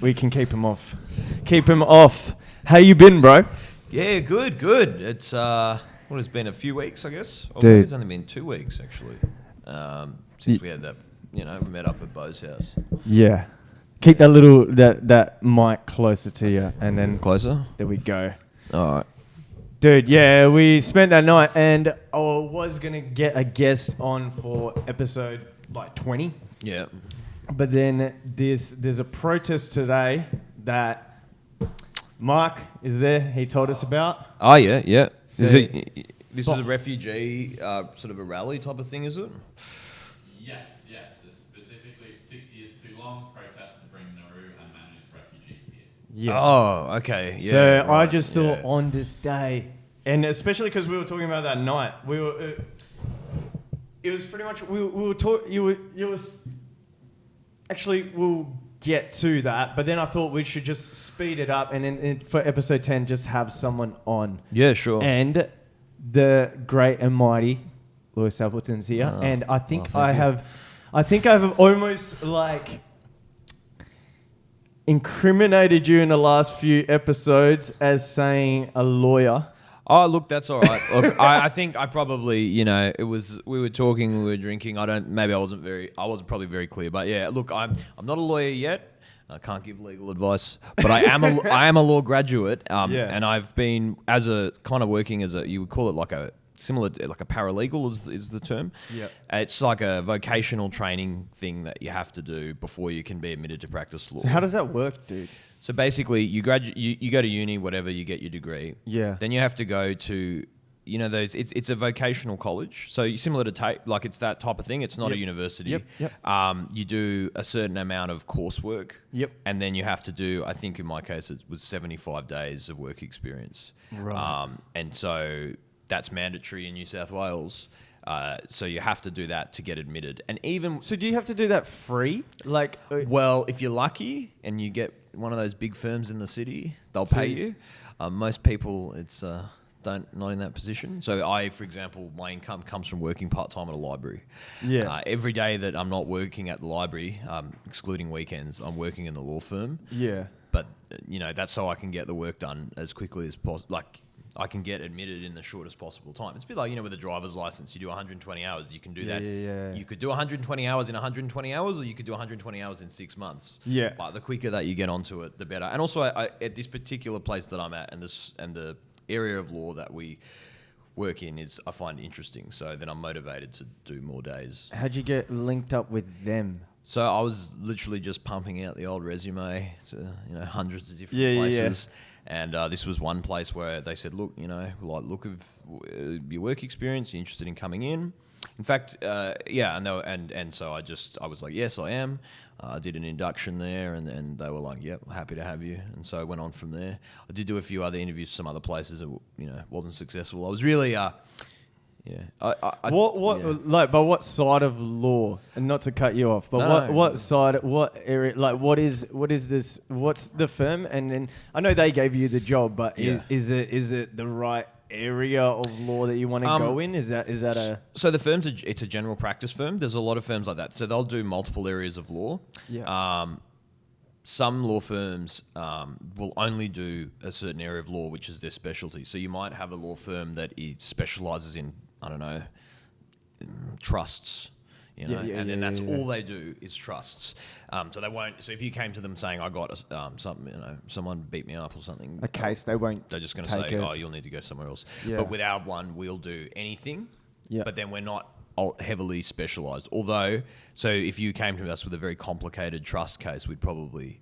We can keep him off. Keep him off. How you been, bro? Yeah, good. It's what has been a few weeks, I guess. Or Dude. maybe it's only been 2 weeks actually. Since we had that, we met up at Bo's house. Yeah. Keep that mic closer to you, and then Closer. there we go. All right. Dude, yeah, we spent that night, and I was gonna get a guest on for episode 20. Yeah. But then there's a protest today that Mark is there. He told us about. Oh yeah. So This is a refugee sort of a rally type of thing, is it? Yes. Specifically, 6 years too long. Protest to bring Nauru and Manu's refugee here. Yeah. Oh, okay. Yeah. So right, I just thought on this day, and especially because we were talking about that night, we were. It was pretty much we were talking. You was. Actually, we'll get to that, but then I thought we should just speed it up, and then for episode 10, just have someone on. Yeah, sure. And the great and mighty Lewis Appleton's here, and I think I have almost incriminated you in the last few episodes as saying a lawyer. Oh, look, that's all right. Look, I think I probably, it was, we were talking, we were drinking. I wasn't probably very clear, but yeah, look, I'm not a lawyer yet. I can't give legal advice, but I am a law graduate. And I've been working as you would call it like a paralegal is the term. Yeah. It's like a vocational training thing that you have to do before you can be admitted to practice law. So how does that work, dude? So basically, you go to uni, whatever, you get your degree. Yeah. Then you have to go to, it's a vocational college. So similar to TAFE, like it's that type of thing. It's not a university. Yep. You do a certain amount of coursework. Yep. And then you have to do, I think in my case, it was 75 days of work experience. Right. And so that's mandatory in New South Wales. So you have to do that to get admitted. And even... So do you have to do that free? Well, if you're lucky and you get one of those big firms in the city, they'll pay you. Most people, it's not in that position. So for example, my income comes from working part-time at a library. Yeah. Every day that I'm not working at the library, excluding weekends, I'm working in the law firm. Yeah. But, that's so I can get the work done as quickly as possible. I can get admitted in the shortest possible time. It's a bit like, with a driver's license, you do 120 hours, you can do that. Yeah. You could do 120 hours in 120 hours, or you could do 120 hours in 6 months. Yeah. But the quicker that you get onto it, the better. And also, at this particular place that I'm at, and the area of law that we work in I find interesting. So then I'm motivated to do more days. How'd you get linked up with them? So I was literally just pumping out the old resume to hundreds of different places. Yeah. And this was one place where they said, look, look of your work experience, you're interested in coming in. In fact, and so I was like, yes, I am. I did an induction there, and they were like, yep, happy to have you. And so I went on from there. I did do a few other interviews, some other places that wasn't successful. I was really But what side of law? And not to cut you off, but what side? What area? What is this? What's the firm? And then I know they gave you the job, but is it the right area of law that you want to go in? Is that a? So the firm's it's a general practice firm. There's a lot of firms like that. So they'll do multiple areas of law. Yeah. Some law firms will only do a certain area of law, which is their specialty. So you might have a law firm that specializes in, I don't know, trusts, and then that's all they do is trusts. So they won't. So if you came to them saying, "I got something," someone beat me up or something, a case, they won't. They're just going to say, "Oh, you'll need to go somewhere else." Yeah. But with our one, we'll do anything. Yeah. But then we're not heavily specialized. Although, so if you came to us with a very complicated trust case, we'd probably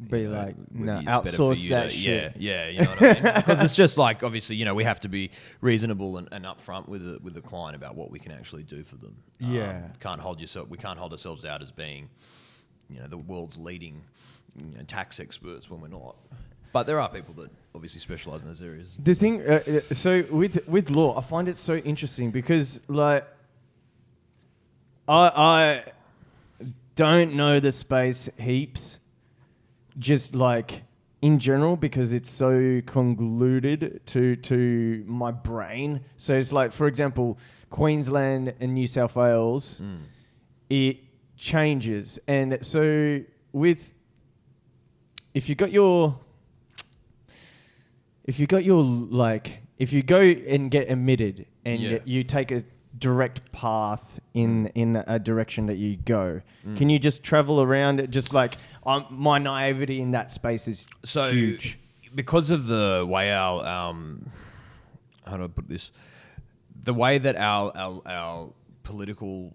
be outsource that shit. Yeah, you know what I mean? Because it's just like, obviously, we have to be reasonable and upfront with the client about what we can actually do for them. We can't hold ourselves out as being, the world's leading tax experts when we're not. But there are people that obviously specialize in those areas. The thing, so with law, I find it so interesting because, I don't know the space heaps, just in general, because it's so convoluted to my brain. So it's for example, Queensland and New South Wales, it changes. And so with if you go and get admitted and you take a direct path in a direction that you go, can you just travel around it? Just like my naivety in that space is huge. Because of the way our how do I put this? The way that our political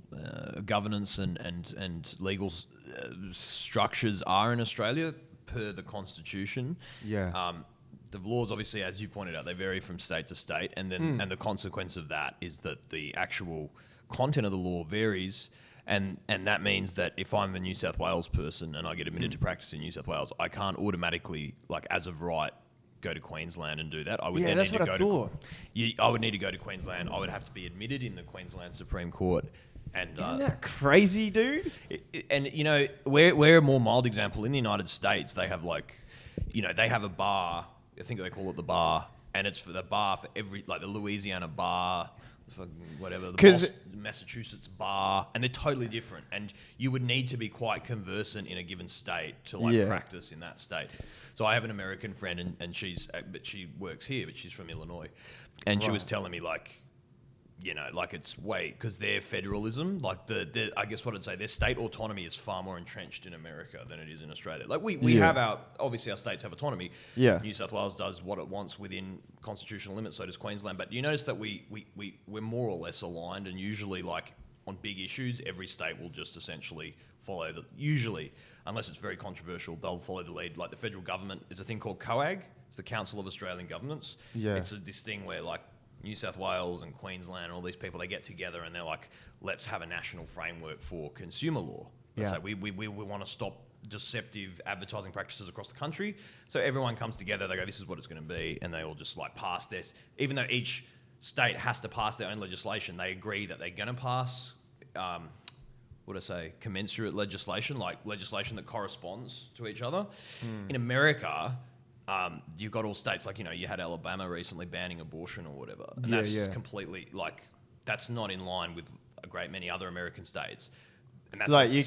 governance and legal structures are in Australia per the Constitution. Yeah. The laws, obviously, as you pointed out, they vary from state to state, and then and the consequence of that is that the actual content of the law varies, and that means that if I'm a New South Wales person and I get admitted to practice in New South Wales, I can't automatically, like as of right, go to Queensland and do that. I would then need to go I would need to go to Queensland. I would have to be admitted in the Queensland Supreme Court. And isn't that crazy, dude? And you know, we're a more mild example. In the United States, they have they have a bar. I think they call it the bar, and it's for the bar for every, like the Louisiana bar, whatever, the Massachusetts bar, and they're totally different. And you would need to be quite conversant in a given state to practice in that state. So I have an American friend, and but she works here, but she's from Illinois, and she was telling me it's because their federalism, I guess what I'd say, their state autonomy is far more entrenched in America than it is in Australia. Like we have obviously our states have autonomy. Yeah. New South Wales does what it wants within constitutional limits, so does Queensland. But you notice that we're more or less aligned, and usually on big issues, every state will just essentially follow usually, unless it's very controversial, they'll follow the lead. Like the federal government is a thing called COAG. It's the Council of Australian Governments. Yeah. It's this thing where New South Wales and Queensland and all these people, they get together and they're like, let's have a national framework for consumer law. Let's say we want to stop deceptive advertising practices across the country. So everyone comes together, they go, this is what it's going to be, and they all just pass this. Even though each state has to pass their own legislation, they agree that they're going to pass, commensurate legislation, like legislation that corresponds to each other. In America, you've got all states, you had Alabama recently banning abortion or whatever. And that's completely, that's not in line with a great many other American states. And that's you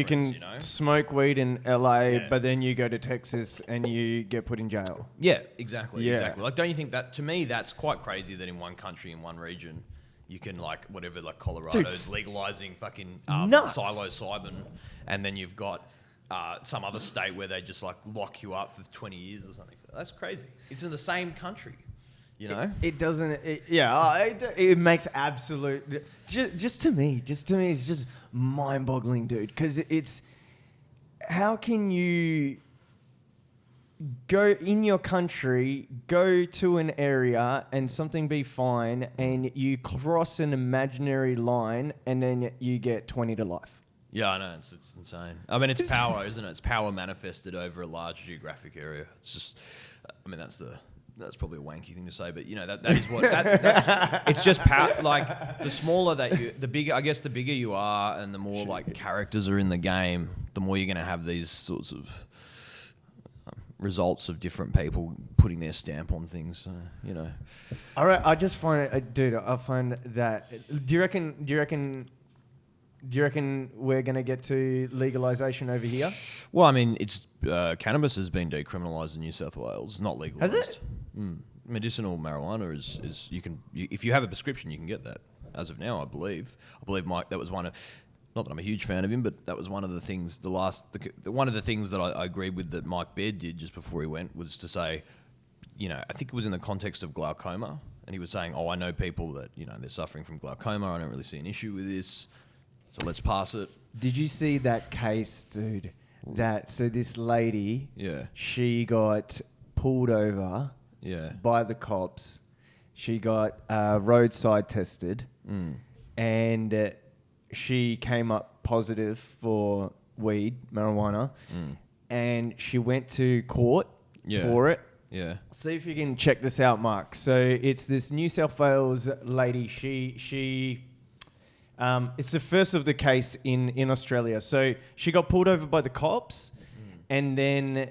can smoke weed in LA, but then you go to Texas and you get put in jail. Yeah, exactly. Don't you think that, to me, that's quite crazy that in one country, in one region, you can, Colorado's legalizing fucking psilocybin, and then you've got some other state where they just lock you up for 20 years or something. That's crazy. It's in the same country, you know? It doesn't, it makes absolute, just to me, it's just mind-boggling, dude. Because it's, how can you go in your country, go to an area and something be fine, and you cross an imaginary line and then you get 20 to life? Yeah, I know. It's insane. I mean, it's power, isn't it? It's power manifested over a large geographic area. It's just, that's probably a wanky thing to say, but that is what it's just power. The smaller the bigger you are, and the more characters are in the game, the more you're going to have these sorts of results of different people putting their stamp on things. All right, I just find it, dude. I find that. Do you reckon we're going to get to legalisation over here? Well, I mean, it's cannabis has been decriminalised in New South Wales, not legalised. Has it? Medicinal marijuana is if you have a prescription, you can get that. As of now, I believe Mike. That was one of. Not that I'm a huge fan of him, but that was one of the things. One of the things that I agreed with that Mike Baird did just before he went was to say, I think it was in the context of glaucoma, and he was saying, "Oh, I know people that they're suffering from glaucoma. I don't really see an issue with this. So let's pass it." Did you see that case, dude? So this lady, she got pulled over by the cops. She got roadside tested, and she came up positive for marijuana, and she went to court for it. Yeah. See if you can check this out, Mark. So it's this New South Wales lady. She it's the first of the case in Australia. So she got pulled over by the cops, and then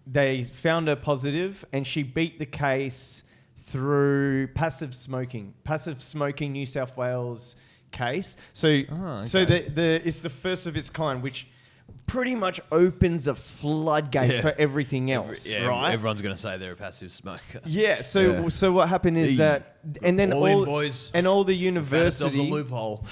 they found her positive, and she beat the case through passive smoking New South Wales case. So it's the first of its kind, which pretty much opens a floodgate for everything else, right? Everyone's going to say they're a passive smoker. Yeah. So what happened is that, and then all in, boys. And all the Found ourselves a university loophole.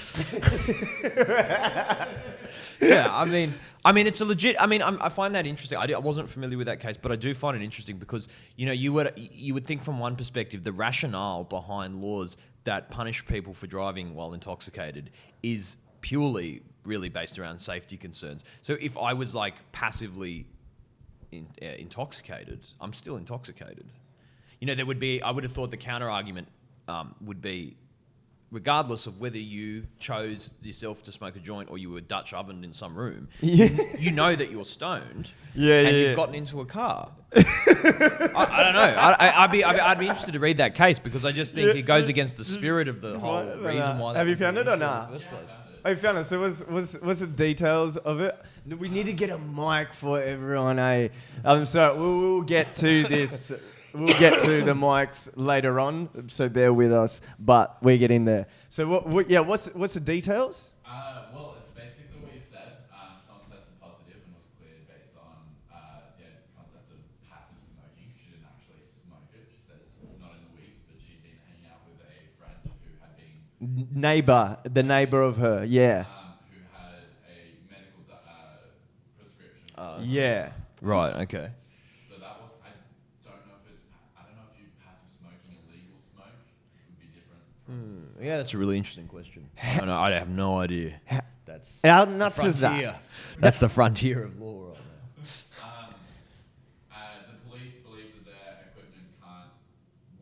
Yeah, I mean, it's a legit. I mean, I find that interesting. I wasn't familiar with that case, but I do find it interesting because you would think from one perspective the rationale behind laws that punish people for driving while intoxicated is purely really based around safety concerns. So if I was like passively intoxicated, I'm still intoxicated. There would be. I would have thought the counter argument would be, regardless of whether you chose yourself to smoke a joint or you were Dutch ovened in some room, you know that you're stoned, and you've gotten into a car. I don't know. I'd be interested to read that case because I just think it goes against the spirit of the whole reason why. Have you found it or not? I found it. So what's the details of it? We need to get a mic for everyone, eh? So we'll get to this. We'll get to the mics later on, so bear with us. But we're getting there. So what's the details? Well, it's basically what you've said. Someone tested positive and was cleared based on the concept of passive smoking. She didn't actually smoke it. She said it's not in the weeks, but she'd been hanging out with a friend who had been the neighbor of her, yeah. Who had a medical prescription. Yeah. Right. Okay. So that was. I don't know if you passive smoking and legal smoke would be different. Yeah, that's a really interesting question. I have no idea. That's how nuts is that? That's the frontier of law right now. The police believe that their equipment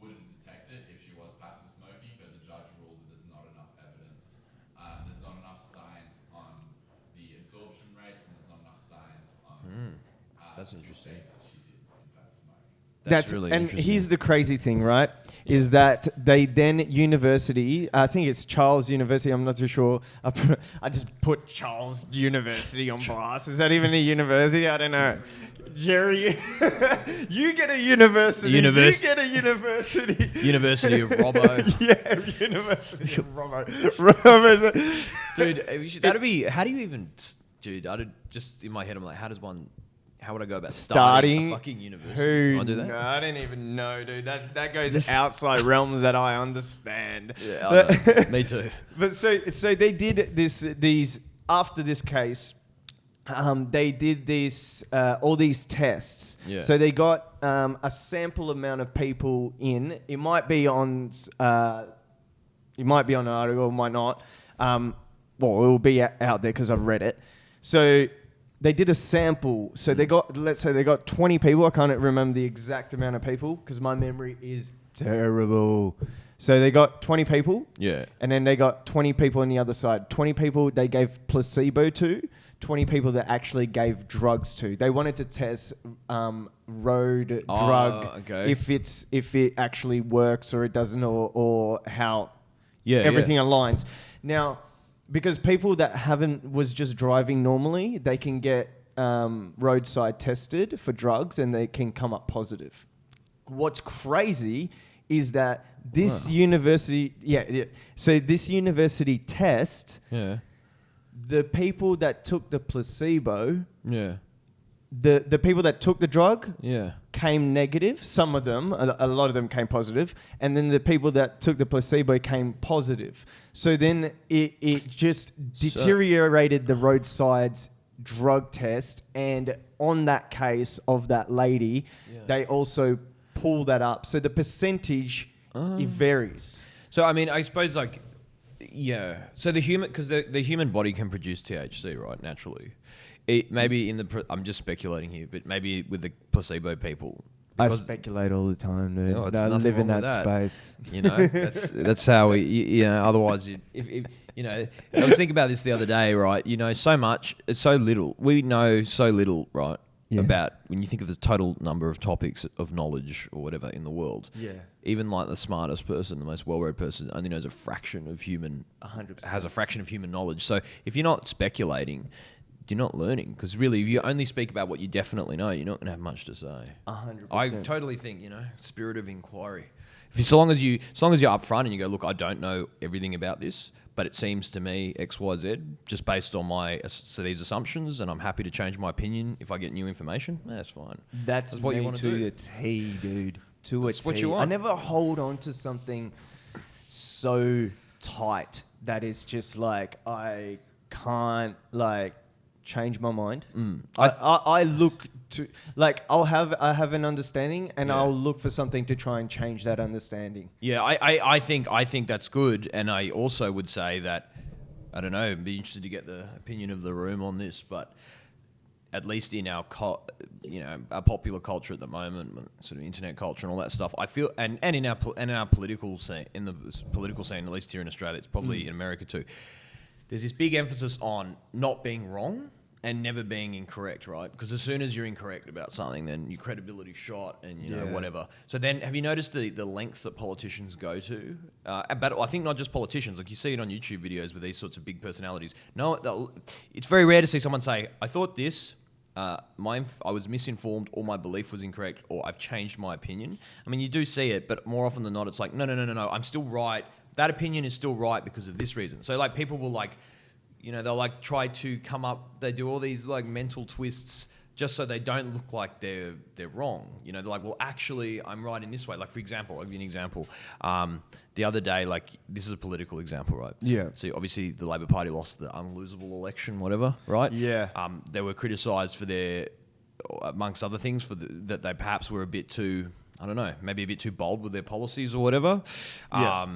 wouldn't detect it if she was passive smoking, but the judge ruled that there's not enough evidence. There's not enough science on the absorption rates, and there's not enough science on. That's interesting. That she did in fact smoke. That's really and interesting. here's the crazy thing, right? Is that they then university, I think it's Charles University, I'm not too sure. I just put Charles University on blast. Is that even a university? I don't know. Jerry, you get a university. You get a university. University of Robbo. Yeah, University of Robbo. Dude, that'd be, how do you even, just in my head, I'm like, how would I go about starting a fucking university? Can I do that? No, I don't even know, dude. That goes outside realms that I understand. Yeah, I know. Me too. But so they did these after this case. They did all these tests. Yeah. So they got a sample amount of people in. It might be on an article, it might not. Well, it will be out there because I've read it. So they did a sample. So let's say they got 20 people. I can't remember the exact amount of people because my memory is terrible. So they got 20 people. Yeah. And then they got 20 people on the other side. 20 people they gave placebo to. 20 people that actually gave drugs to. They wanted to test road drug if it actually works or it doesn't or how everything aligns. Now, because people that was just driving normally, they can get roadside tested for drugs and they can come up positive. What's crazy is that this university, so this university test, the people that took the placebo, the people that took the drug came negative. Some of them, a lot of them came positive. And then the people that took the placebo came positive. So then it just deteriorated the roadside's drug test. And on that case of that lady, they also pull that up. So the percentage, it varies. So, I mean, I suppose so the human body can produce THC, right, naturally. Maybe I'm just speculating here, but maybe with the placebo people. I speculate all the time, dude. I live in that space. You know, that's how we. Otherwise, I was thinking about this the other day, right? It's so little. We know so little, right? About when you think of the total number of topics of knowledge or whatever in the world. Yeah. Even like the smartest person, the most well-read person, only knows a fraction of human. 100%. Has a fraction of human knowledge. So if you're not speculating, you're not learning. Because really, if you only speak about what you definitely know, you're not going to have much to say. 100%. I totally think, spirit of inquiry. So long as you're upfront and you go, look, I don't know everything about this, but it seems to me X, Y, Z, just based on these assumptions, and I'm happy to change my opinion if I get new information. That's fine. That's what you want to do. To a T, dude. To a T. What you want. I never hold on to something so tight that it's just like I can't like change my mind. I look to like I have an understanding, and I'll look for something to try and change that understanding. Yeah, I think that's good, and I also would say that I don't know. I'd be interested to get the opinion of the room on this, but at least in our our popular culture at the moment, sort of internet culture and all that stuff, I feel, and in our political scene, in the political scene, at least here in Australia, it's probably in America too. There's this big emphasis on not being wrong and never being incorrect, right? Because as soon as you're incorrect about something, then your credibility's shot and, you know, whatever. So then have you noticed the lengths that politicians go to? But I think not just politicians. Like you see it on YouTube videos with these sorts of big personalities. No, it's very rare to see someone say, I thought this, I was misinformed, or my belief was incorrect, or I've changed my opinion. I mean, you do see it, but more often than not, it's like, no, I'm still right. That opinion is still right because of this reason. So like people will like, you know, they'll like try to come up, they do all these like mental twists just so they don't look like they're wrong. You know, they're like, well, actually, I'm right in this way. Like, for example, I'll give you an example. The other day, like, this is a political example, right? Yeah. So obviously the Labor Party lost the unlosable election, whatever, right? Yeah. They were criticised for their, amongst other things, that they perhaps were a bit too, I don't know, maybe a bit too bold with their policies or whatever. Yeah.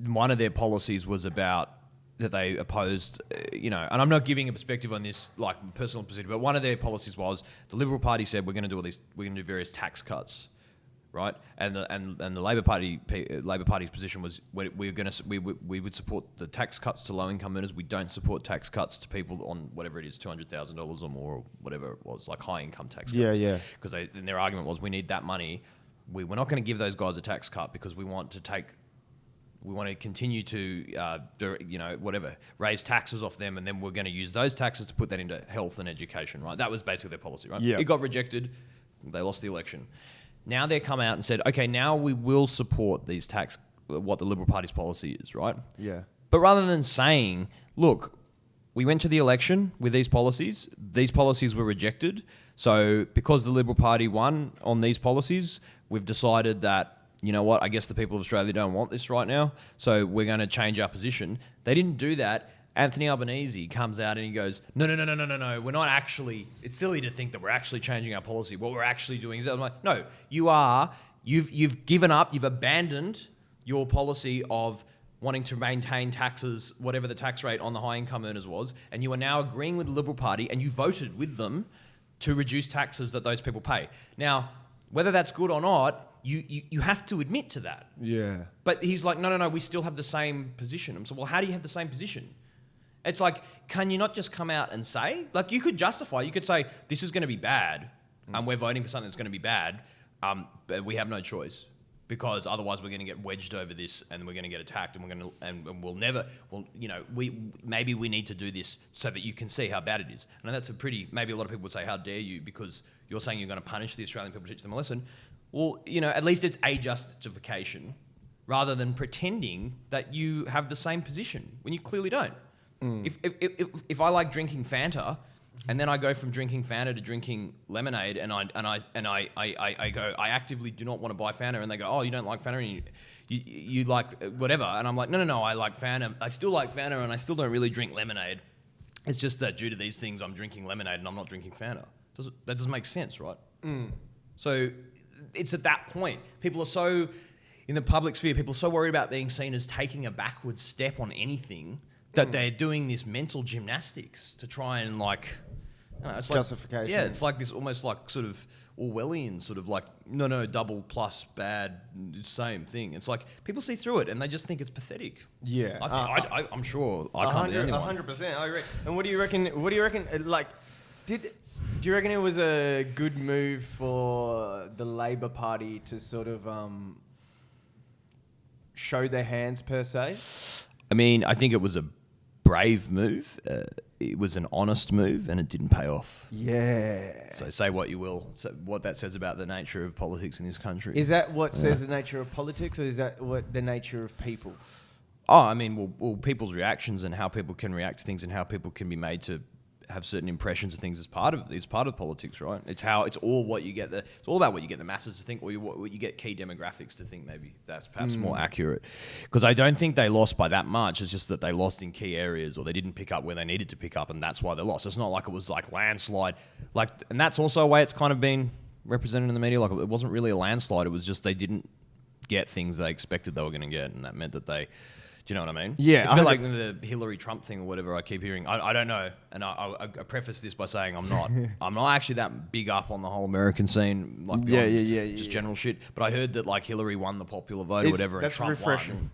One of their policies was about that they opposed, you know, and I'm not giving a perspective on this, like personal perspective, but one of their policies was the Liberal Party said we're going to do various tax cuts, right? And the Labor Party's position was we would support the tax cuts to low income earners. We don't support tax cuts to people on whatever it is, $200,000 or more, or whatever it was, like high income tax cuts. Yeah. Because their argument was we need that money. We're not going to give those guys a tax cut because we want to continue to, raise taxes off them, and then we're going to use those taxes to put that into health and education, right? That was basically their policy, right? Yeah. It got rejected. They lost the election. Now they come out and said, okay, now we will support these what the Liberal Party's policy is, right? Yeah. But rather than saying, look, we went to the election with these policies were rejected, so because the Liberal Party won on these policies, we've decided that, you know what, I guess the people of Australia don't want this right now, so we're going to change our position. They didn't do that. Anthony Albanese comes out and he goes, no, we're not actually, it's silly to think that we're actually changing our policy. What we're actually doing is, I'm like, no, you are, you've given up, you've abandoned your policy of wanting to maintain taxes, whatever the tax rate on the high income earners was, and you are now agreeing with the Liberal Party, and you voted with them to reduce taxes that those people pay. Now, whether that's good or not, you have to admit to that. Yeah. But he's like, no, we still have the same position. I'm so, well, how do you have the same position? It's like, can you not just come out and say? Like, you could justify, you could say, this is going to be bad, and we're voting for something that's going to be bad, but we have no choice, because otherwise we're going to get wedged over this, and we're going to get attacked, and we'll never, maybe we need to do this so that you can see how bad it is. And that's maybe a lot of people would say, how dare you, because you're saying you're going to punish the Australian people to teach them a lesson. Well, you know, at least it's a justification rather than pretending that you have the same position when you clearly don't. If I like drinking Fanta, and then I go from drinking Fanta to drinking lemonade, and I go, I actively do not want to buy Fanta, and they go, oh, you don't like Fanta, and you like whatever, and I'm like, no, I like Fanta. I still like Fanta, and I still don't really drink lemonade. It's just that due to these things, I'm drinking lemonade and I'm not drinking Fanta. That doesn't make sense, right? So it's at that point. People are so, in the public sphere, people are so worried about being seen as taking a backward step on anything that they're doing this mental gymnastics to try and like, I don't know, it's justification. Like, yeah, it's like this almost like sort of Orwellian sort of like, no, double plus bad, same thing. It's like people see through it and they just think it's pathetic. Yeah. I'm sure I can't be anyone. 100%. I agree. And what do you reckon? Like, do you reckon it was a good move for the Labor Party to sort of show their hands per se? I mean, I think it was a brave move. It was an honest move, and it didn't pay off. Yeah. So say what you will. So what that says about the nature of politics in this country. Is that what says the nature of politics, or is that what the nature of people? Oh, I mean, well, people's reactions and how people can react to things and how people can be made to have certain impressions of things is part of politics, right? It's all what you get it's all about what you get the masses to think, or what you get key demographics to think. Maybe that's perhaps more accurate, because I don't think they lost by that much. It's just that they lost in key areas, or they didn't pick up where they needed to pick up, and that's why they lost. It's not like it was like landslide, and that's also a way it's kind of been represented in the media. Like, it wasn't really a landslide. It was just they didn't get things they expected they were going to get, and that meant that they. Do you know what I mean? Yeah. It's a bit like the Hillary Trump thing or whatever I keep hearing. I don't know. And I preface this by saying I'm not actually that big up on the whole American scene, like just general shit. But I heard that like Hillary won the popular vote or whatever, and Trump won.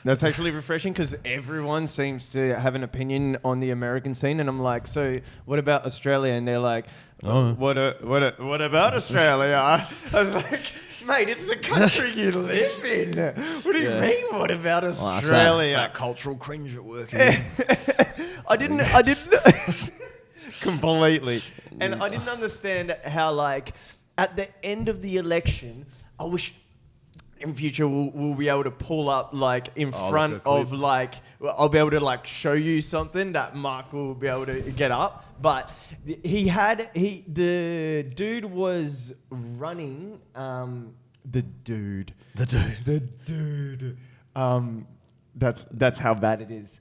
That's actually refreshing, because everyone seems to have an opinion on the American scene, and I'm like, so what about Australia? And they're like, what about Australia? I was like, mate, it's the country you live in. What do you mean? What about Australia? It's that cultural cringe at work. I didn't completely, and I didn't understand how, like, at the end of the election, I wish in future we'll be able to pull up, like, in front of, like, I'll be able to, like, show you something that Mark will be able to get up. But the dude was running, the dude. That's how bad it is.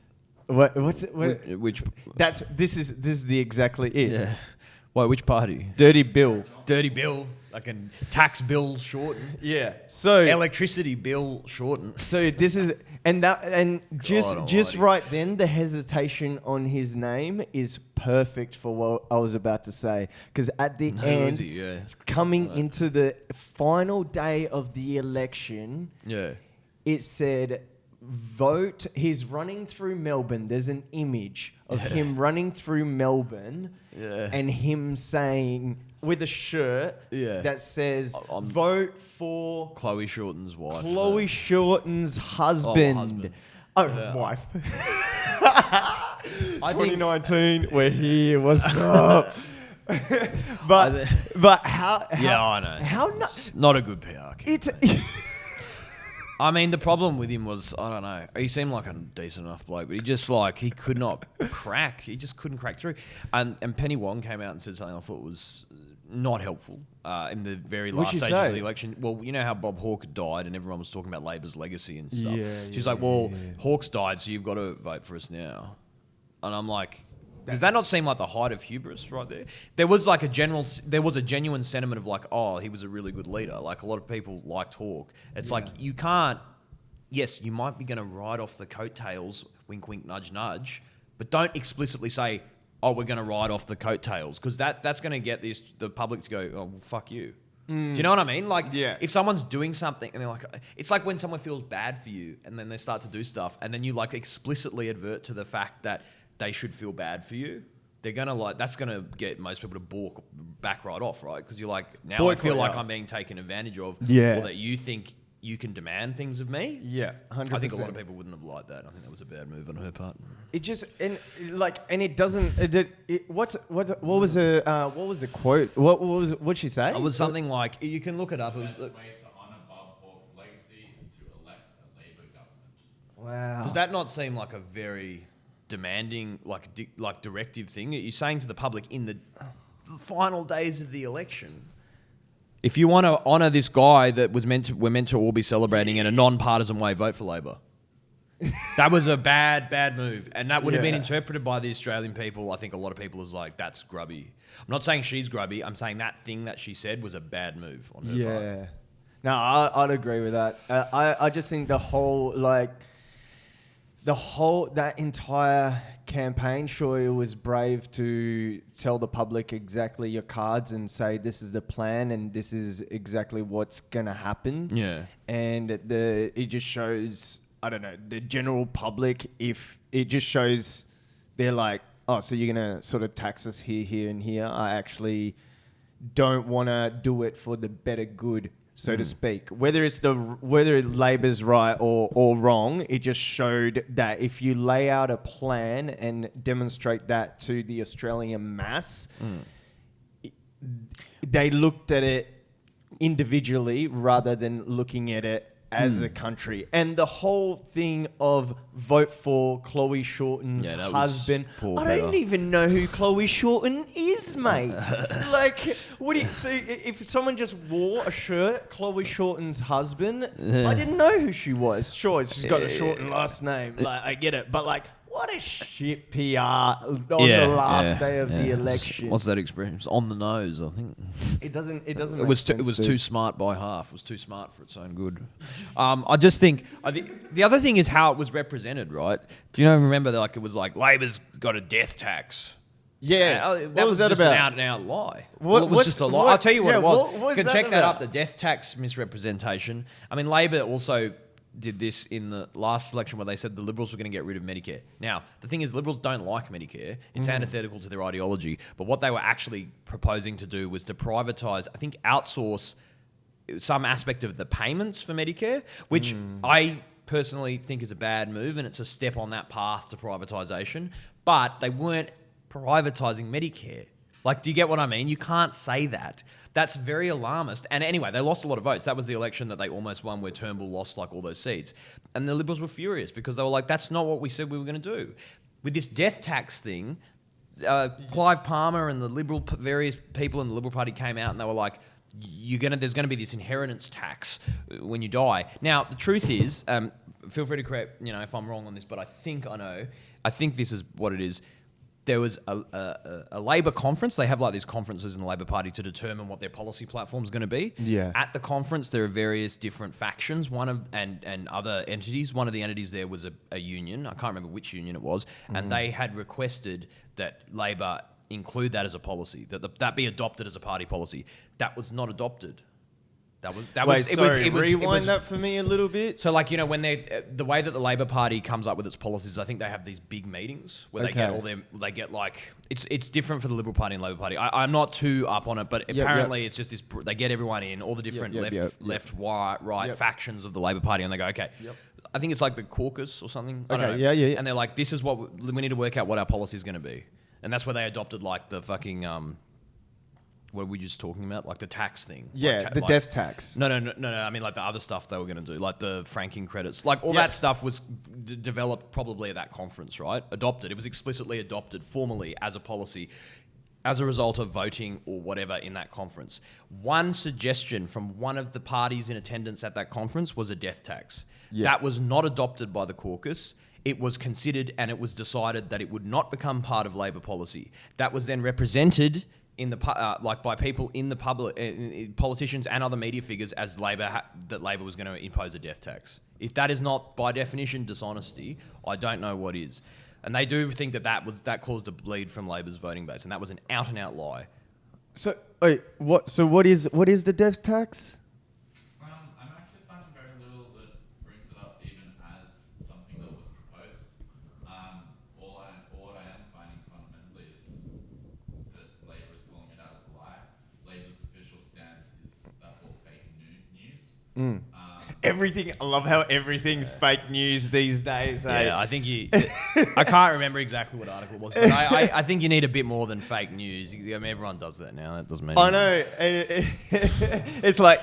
This is the exactly it. Yeah. Wait, which party? Dirty Bill. Dirty Bill. Like a tax bill shortened. Yeah. So electricity bill shortened. So this is just right then, the hesitation on his name is perfect for what I was about to say. Because at the end, coming into the final day of the election, it said vote. He's running through Melbourne. There's an image of him running through Melbourne, and him saying, with a shirt that says vote for Chloe Shorten's wife. Chloe Shorten's husband. Wife. 2019, we're here. What's up? but how? Yeah, I know. How not a good PR. It's. I mean, the problem with him was, I don't know, he seemed like a decent enough bloke, but he could not crack. He just couldn't crack through. And Penny Wong came out and said something I thought was not helpful in the very last stages of the election. Well, you know how Bob Hawke died and everyone was talking about Labor's legacy and stuff. She's like, Hawke's died, so you've got to vote for us now. And I'm like, does that not seem like the height of hubris right there? There was a genuine sentiment of like, oh, he was a really good leader. Like, a lot of people liked Hawke. It's like, you can't, yes, you might be going to ride off the coattails, wink, wink, nudge, nudge, but don't explicitly say, oh, we're going to ride off the coattails, because that's going to get the public to go, oh, well, fuck you. Do you know what I mean? Like, if someone's doing something and they're like, it's like when someone feels bad for you and then they start to do stuff and then you like explicitly advert to the fact that they should feel bad for you. They're going to that's going to get most people to back right off, right? Because you're like, now I feel like I'm being taken advantage of. Yeah. Or that you think you can demand things of me. Yeah, 100%. I think a lot of people wouldn't have liked that. I think that was a bad move on her part. It just and it doesn't. What was the quote? What'd she say? It was something like, you can look it up. It was. The best way to honour Bob Hawke's legacy is to elect a Labor government. Wow. Does that not seem like a very demanding, like directive thing? You're saying to the public in the final days of the election, if you want to honour this guy that we're meant to all be celebrating in a non-partisan way, vote for Labor. That was a bad move, and that would have been interpreted by the Australian people. I think a lot of people is like, that's grubby. I'm not saying she's grubby. I'm saying that thing that she said was a bad move on her part. Yeah. No, I'd agree with that. I just think that entire campaign, sure, it was brave to tell the public exactly your cards and say this is the plan and this is exactly what's gonna happen. Yeah. And it just shows, I don't know, the general public, if it just shows they're like, oh, so you're gonna sort of tax us here and here. I actually don't want to do it for the better good, so to speak. Whether Labor's right or wrong, it just showed that if you lay out a plan and demonstrate that to the Australian mass, they looked at it individually rather than looking at it as a country. And the whole thing of vote for Chloe Shorten's husband. I don't even know who Chloe Shorten is, mate. Like, what do you... So if someone just wore a shirt, Chloe Shorten's husband, I didn't know who she was. Sure, she's got a Shorten last name. Like, I get it. But, like, what a shit PR on the last day of the election. What's that expression? It's on the nose, I think. It doesn't. It was too smart by half. It was too smart for its own good. I just think the other thing is how it was represented, right? Do you remember that? Like it was like Labor's got a death tax. Yeah, that was just about? An out and out lie. It was just a lie. I'll tell you what it was. What you can check that up. The death tax misrepresentation. I mean, Labor also did this in the last election where they said the Liberals were going to get rid of Medicare. Now, the thing is, Liberals don't like Medicare. It's antithetical to their ideology. But what they were actually proposing to do was to privatise, I think outsource some aspect of the payments for Medicare, which I personally think is a bad move, and it's a step on that path to privatisation. But they weren't privatising Medicare. Like, do you get what I mean? You can't say that. That's very alarmist. And anyway, they lost a lot of votes. That was the election that they almost won where Turnbull lost like all those seats. And the Liberals were furious because they were like, that's not what we said we were going to do. With this death tax thing, Clive Palmer and the various people in the Liberal Party came out and they were like, there's going to be this inheritance tax when you die. Now, the truth is, feel free to correct, if I'm wrong on this, but I think I know. I think this is what it is. There was a Labor conference. They have like these conferences in the Labor Party to determine what their policy platform is going to be. Yeah. At the conference, there are various different factions. And other entities. One of the entities there was a union. I can't remember which union it was, and they had requested that Labor include that as a policy. That be adopted as a party policy. That was not adopted. Rewind that for me a little bit. So, like, when the way that the Labor Party comes up with its policies, I think they have these big meetings where they get like it's different for the Liberal Party and Labor Party. I'm not too up on it, but apparently it's just this. They get everyone in, all the different left, right factions of the Labor Party, and they go, okay. I think it's like the caucus or something. I don't know. And they're like, this is what we need to work out what our policy is going to be, and that's where they adopted like the fucking. What were we just talking about? Like the tax thing. Yeah, the death tax. No. I mean, like the other stuff they were going to do, like the franking credits. Like all that stuff was developed probably at that conference, right? Adopted. It was explicitly adopted formally as a policy as a result of voting or whatever in that conference. One suggestion from one of the parties in attendance at that conference was a death tax. Yeah. That was not adopted by the caucus. It was considered and it was decided that it would not become part of Labor policy. That was then represented in the by people in the public, politicians and other media figures, as that Labor was going to impose a death tax. If that is not by definition dishonesty, I don't know what is. And they do think that caused a bleed from Labor's voting base, and that was an out and out lie. So wait, what? So what is the death tax? I'm actually finding very little that brings it up even as something that was proposed. All I am finding fundamentally is that Labor is calling it out as a lie. Labor's official stance is that's all fake news. Everything. I love how everything's fake news these days. Yeah, I think I can't remember exactly what article it was, but I think you need a bit more than fake news. I mean, everyone does that now. That doesn't mean I know. It's like,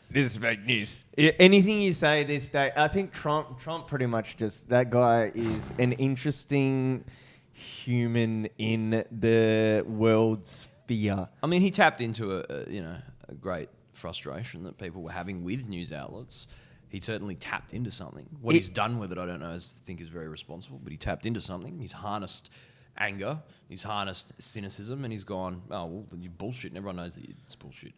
this is fake news. Anything you say this day, I think Trump pretty much just, that guy is an interesting human in the world sphere. I mean, he tapped into a great frustration that people were having with news outlets. He certainly tapped into something. What he's done with it, I don't know. I think is very responsible, but he tapped into something. He's harnessed anger. He's harnessed cynicism, and he's gone, oh, well, you bullshit, and everyone knows that it's bullshit.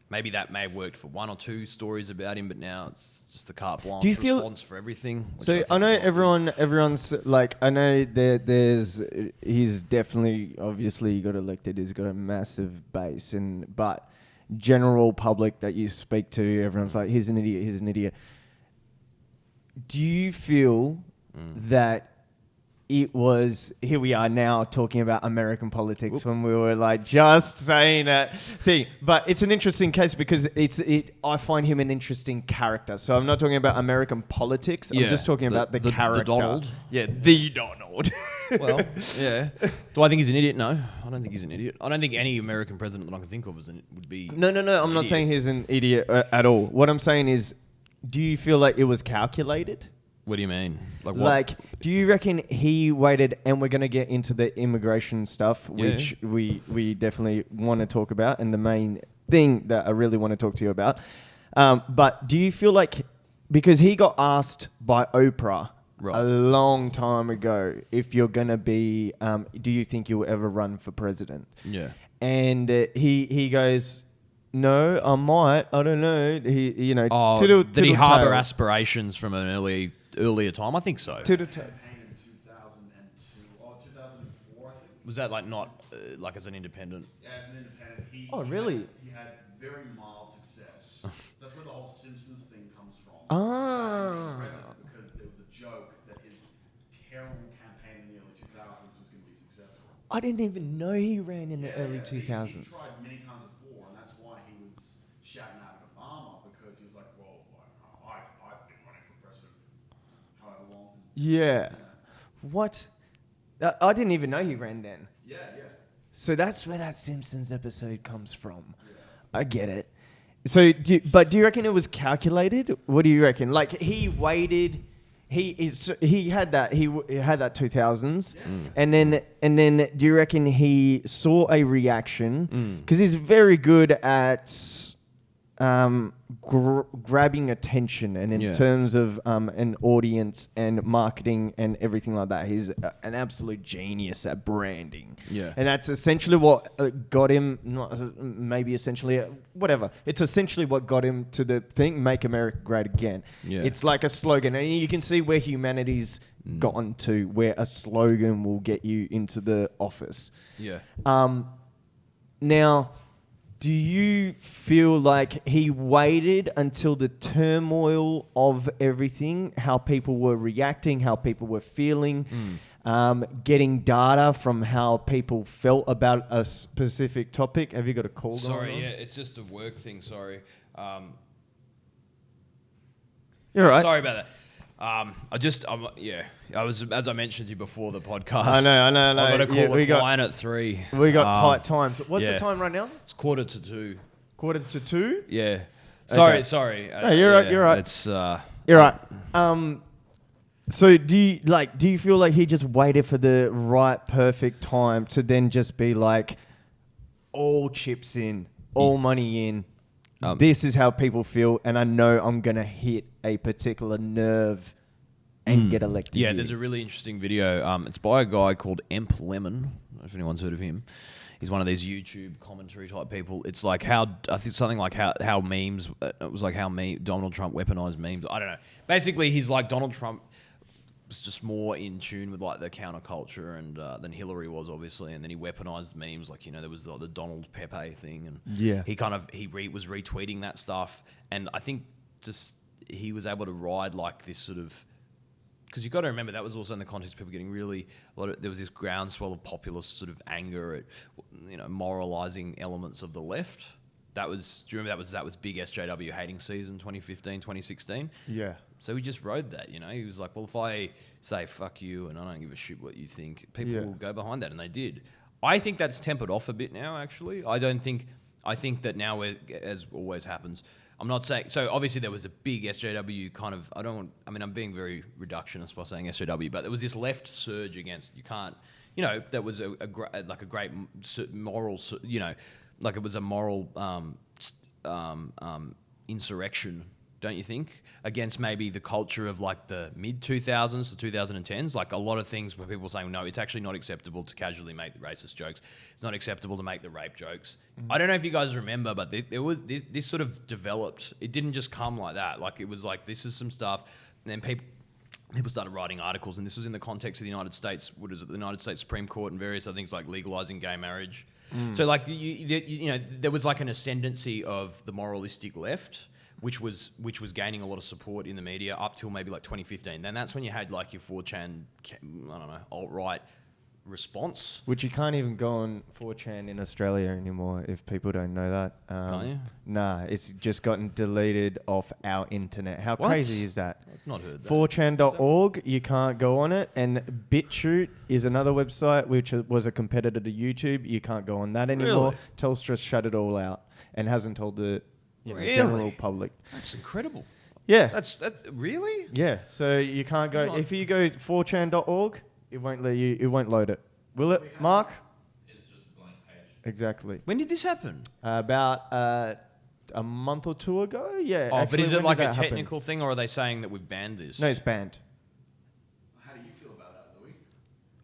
Maybe that may have worked for one or two stories about him, but now it's just the carte blanche response for everything. So I know everyone's like, I know he's definitely, obviously he got elected, he's got a massive base, but general public that you speak to, everyone's like, he's an idiot. Do you feel that it was, here we are now talking about American politics when we were like just saying that thing, but it's an interesting case because I find him an interesting character. So I'm not talking about American politics. I'm just talking about the character. The Donald. Yeah, the Donald. Well, yeah. Do I think he's an idiot? No, I don't think he's an idiot. I don't think any American president that I can think of would be. No. I'm not saying he's an idiot at all. What I'm saying is, do you feel like it was calculated? What do you mean? Like what? Like, do you reckon he waited, and we're going to get into the immigration stuff, which we definitely want to talk about, and the main thing that I really want to talk to you about. But do you feel like, because he got asked by Oprah a long time ago, if you're going to be, do you think you'll ever run for president? Yeah. And he goes, no, I might. I don't know. He, you know, did he harbour aspirations from an earlier time? I think so. Campaign in 2002 or 2004, I think. Was that like not like as an independent? Yeah, as an independent. Really? He had very mild success. So that's where the whole Simpsons thing comes from. Because there was a joke that his terrible campaign in the early 2000s was going to be successful. I didn't even know he ran in the early 2000s. He's tried many times before, and that's why he was shouting out at Obama, because he was like, well, I've been running for president for however long. Yeah. What? I didn't even know he ran then. Yeah. So that's where that Simpsons episode comes from. Yeah. I get it. So, do you reckon it was calculated? What do you reckon? Like, he waited. He had that 2000s, and then do you reckon he saw a reaction? Because he's very good at grabbing attention, and in terms of an audience and marketing and everything like that, he's an absolute genius at branding. Yeah, and that's essentially what got him. Whatever. It's essentially what got him to the thing: "Make America Great Again." Yeah, it's like a slogan, and you can see where humanity's gotten to, where a slogan will get you into the office. Yeah. Now, do you feel like he waited until the turmoil of everything, how people were reacting, how people were feeling, getting data from how people felt about a specific topic? Have you got a call going on? Sorry, it's just a work thing, sorry. You're right. Sorry about that. I was, as I mentioned to you before the podcast. I know. I got to call a client at 3. We got tight times. What's the time right now? It's 1:45. 1:45? Yeah. Okay. Sorry. No, you're right. You're right. It's you're right. So do you feel like he just waited for the right, perfect time to then just be like, all chips in, all money in? This is how people feel, and I know I'm going to hit a particular nerve and get elected. Yeah, there's a really interesting video. It's by a guy called Emp Lemon. I don't know if anyone's heard of him. He's one of these YouTube commentary type people. It's like I think something like how memes, it was like how Donald Trump weaponized memes. I don't know. Basically, he's like Donald Trump was just more in tune with like the counterculture and than Hillary was, obviously, and then he weaponized memes, like, you know, there was the Donald Pepe thing, and he was retweeting that stuff, and I think just he was able to ride like this sort of, because you got to remember that was also in the context of people getting really there was this groundswell of populist sort of anger at, you know, moralizing elements of the left. Do you remember that was big SJW hating season 2015, 2016? Yeah. So he just rode that, you know. He was like, well, if I say fuck you and I don't give a shit what you think, people will go behind that, and they did. I think that's tempered off a bit now, actually. I think that now, as always happens, I'm not saying, so obviously there was a big SJW kind of, I'm being very reductionist by saying SJW, but there was this left surge against, that was a great moral, you know, like it was a moral insurrection, don't you think, against maybe the culture of like the mid-2000s to 2010s? Like a lot of things where people were saying, no, it's actually not acceptable to casually make the racist jokes. It's not acceptable to make the rape jokes. I don't know if you guys remember, but there was this sort of developed. It didn't just come like that. Like it was like, this is some stuff. And then people started writing articles, and this was in the context of the United States, the United States Supreme Court and various other things like legalizing gay marriage. So like, you know, there was like an ascendancy of the moralistic left, which was gaining a lot of support in the media up till maybe like 2015. Then that's when you had like your 4chan, alt-right response. Which you can't even go on 4chan in Australia anymore, if people don't know that. Can't you? Nah, it's just gotten deleted off our internet. How crazy is that? I've not heard that. 4chan.org, you can't go on it. And BitChute is another website which was a competitor to YouTube. You can't go on that anymore. Really? Telstra shut it all out and hasn't told the general public. That's incredible. Yeah. That's really? Yeah. So you can't go if you go 4chan.org, it won't let you. It won't load it. Will it, Mark? It's just a blank page. Exactly. When did this happen? About a month or two ago. Yeah. Oh, but is it like a happen? technical thing, or are they saying that we've banned this? No, it's banned. How do you feel about that, Louis?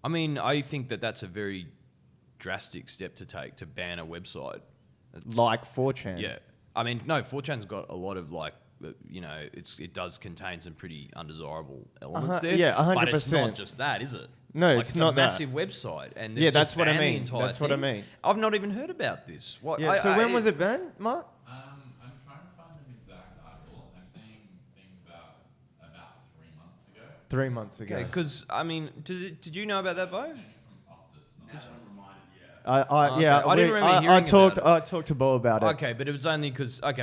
I mean, I think that that's a very drastic step to take, to ban a website. Like 4chan. Yeah. I mean, no, 4chan's got a lot of like, you know, it does contain some pretty undesirable elements there. Yeah, 100%. But it's not just that, is it? No, like, it's not a massive website. And Yeah, that's just what I banned the mean. entire That's what I thing. mean. I've not even heard about this. What? Yeah. So when was it banned, Mark? I'm trying to find an exact article. I'm seeing things about 3 months ago. 3 months ago. Because, I mean, did you know about that, Bo? From Optus, not I didn't remember hearing talked. about it. I talked to Bo about it. Okay, but it was only because but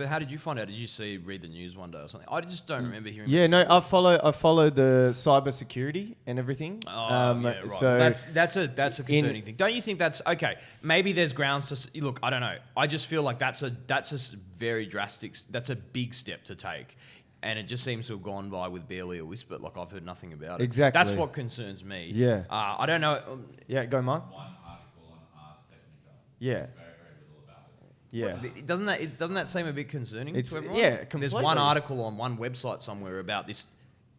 how did you find out? Did you read the news one day or something? I just don't remember hearing. Yeah, about no, it. I follow the cyber security and everything. Yeah, right. So that's a concerning thing. Don't you think that's okay? Maybe there's grounds to look. I don't know. I just feel like that's a very drastic. That's a big step to take. And it just seems to have gone by with barely a whisper. Like, I've heard nothing about it. Exactly. That's what concerns me. Yeah. I don't know. yeah, go Mark. one article on Ars Technica. Yeah, Very, very little about it. yeah. Doesn't that seem a bit concerning It's- to everyone? yeah, There's completely. one article on one website somewhere about this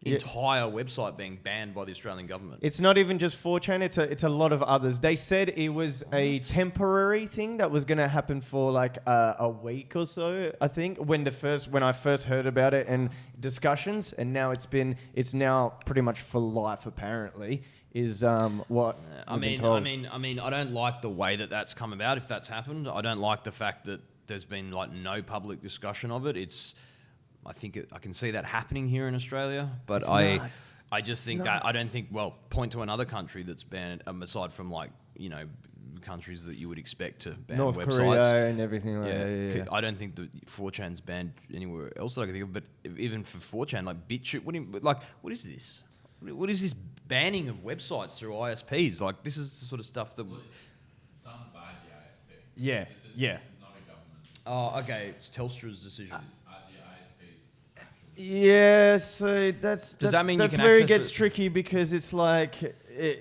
Yeah. entire website being banned by the Australian government. It's not even just 4chan. It's a lot of others. They said it was a temporary thing that was going to happen for like a week or so. I think when I first heard about it and discussions, and now it's now pretty much for life. Apparently, is what we've been told. I mean, I don't like the way that that's come about. If that's happened, I don't like the fact that there's been like no public discussion of it. I think I can see that happening here in Australia, but I just think that I don't think. Well, point to another country that's banned, aside from like, you know, countries that you would expect to ban North websites. Korea and everything like that. Yeah. I don't think that 4chan's banned anywhere else that I can think of. But even for 4chan, like BitChute, what is this? What is this banning of websites through ISPs? Like, this is the sort of stuff that. Well, it's done by the ISP. Yeah, This is not a government decision. Oh, okay. It's Telstra's decision. This is the ISP's actual decision. Yeah, so that's that mean you that's can where it access gets it? tricky because it's like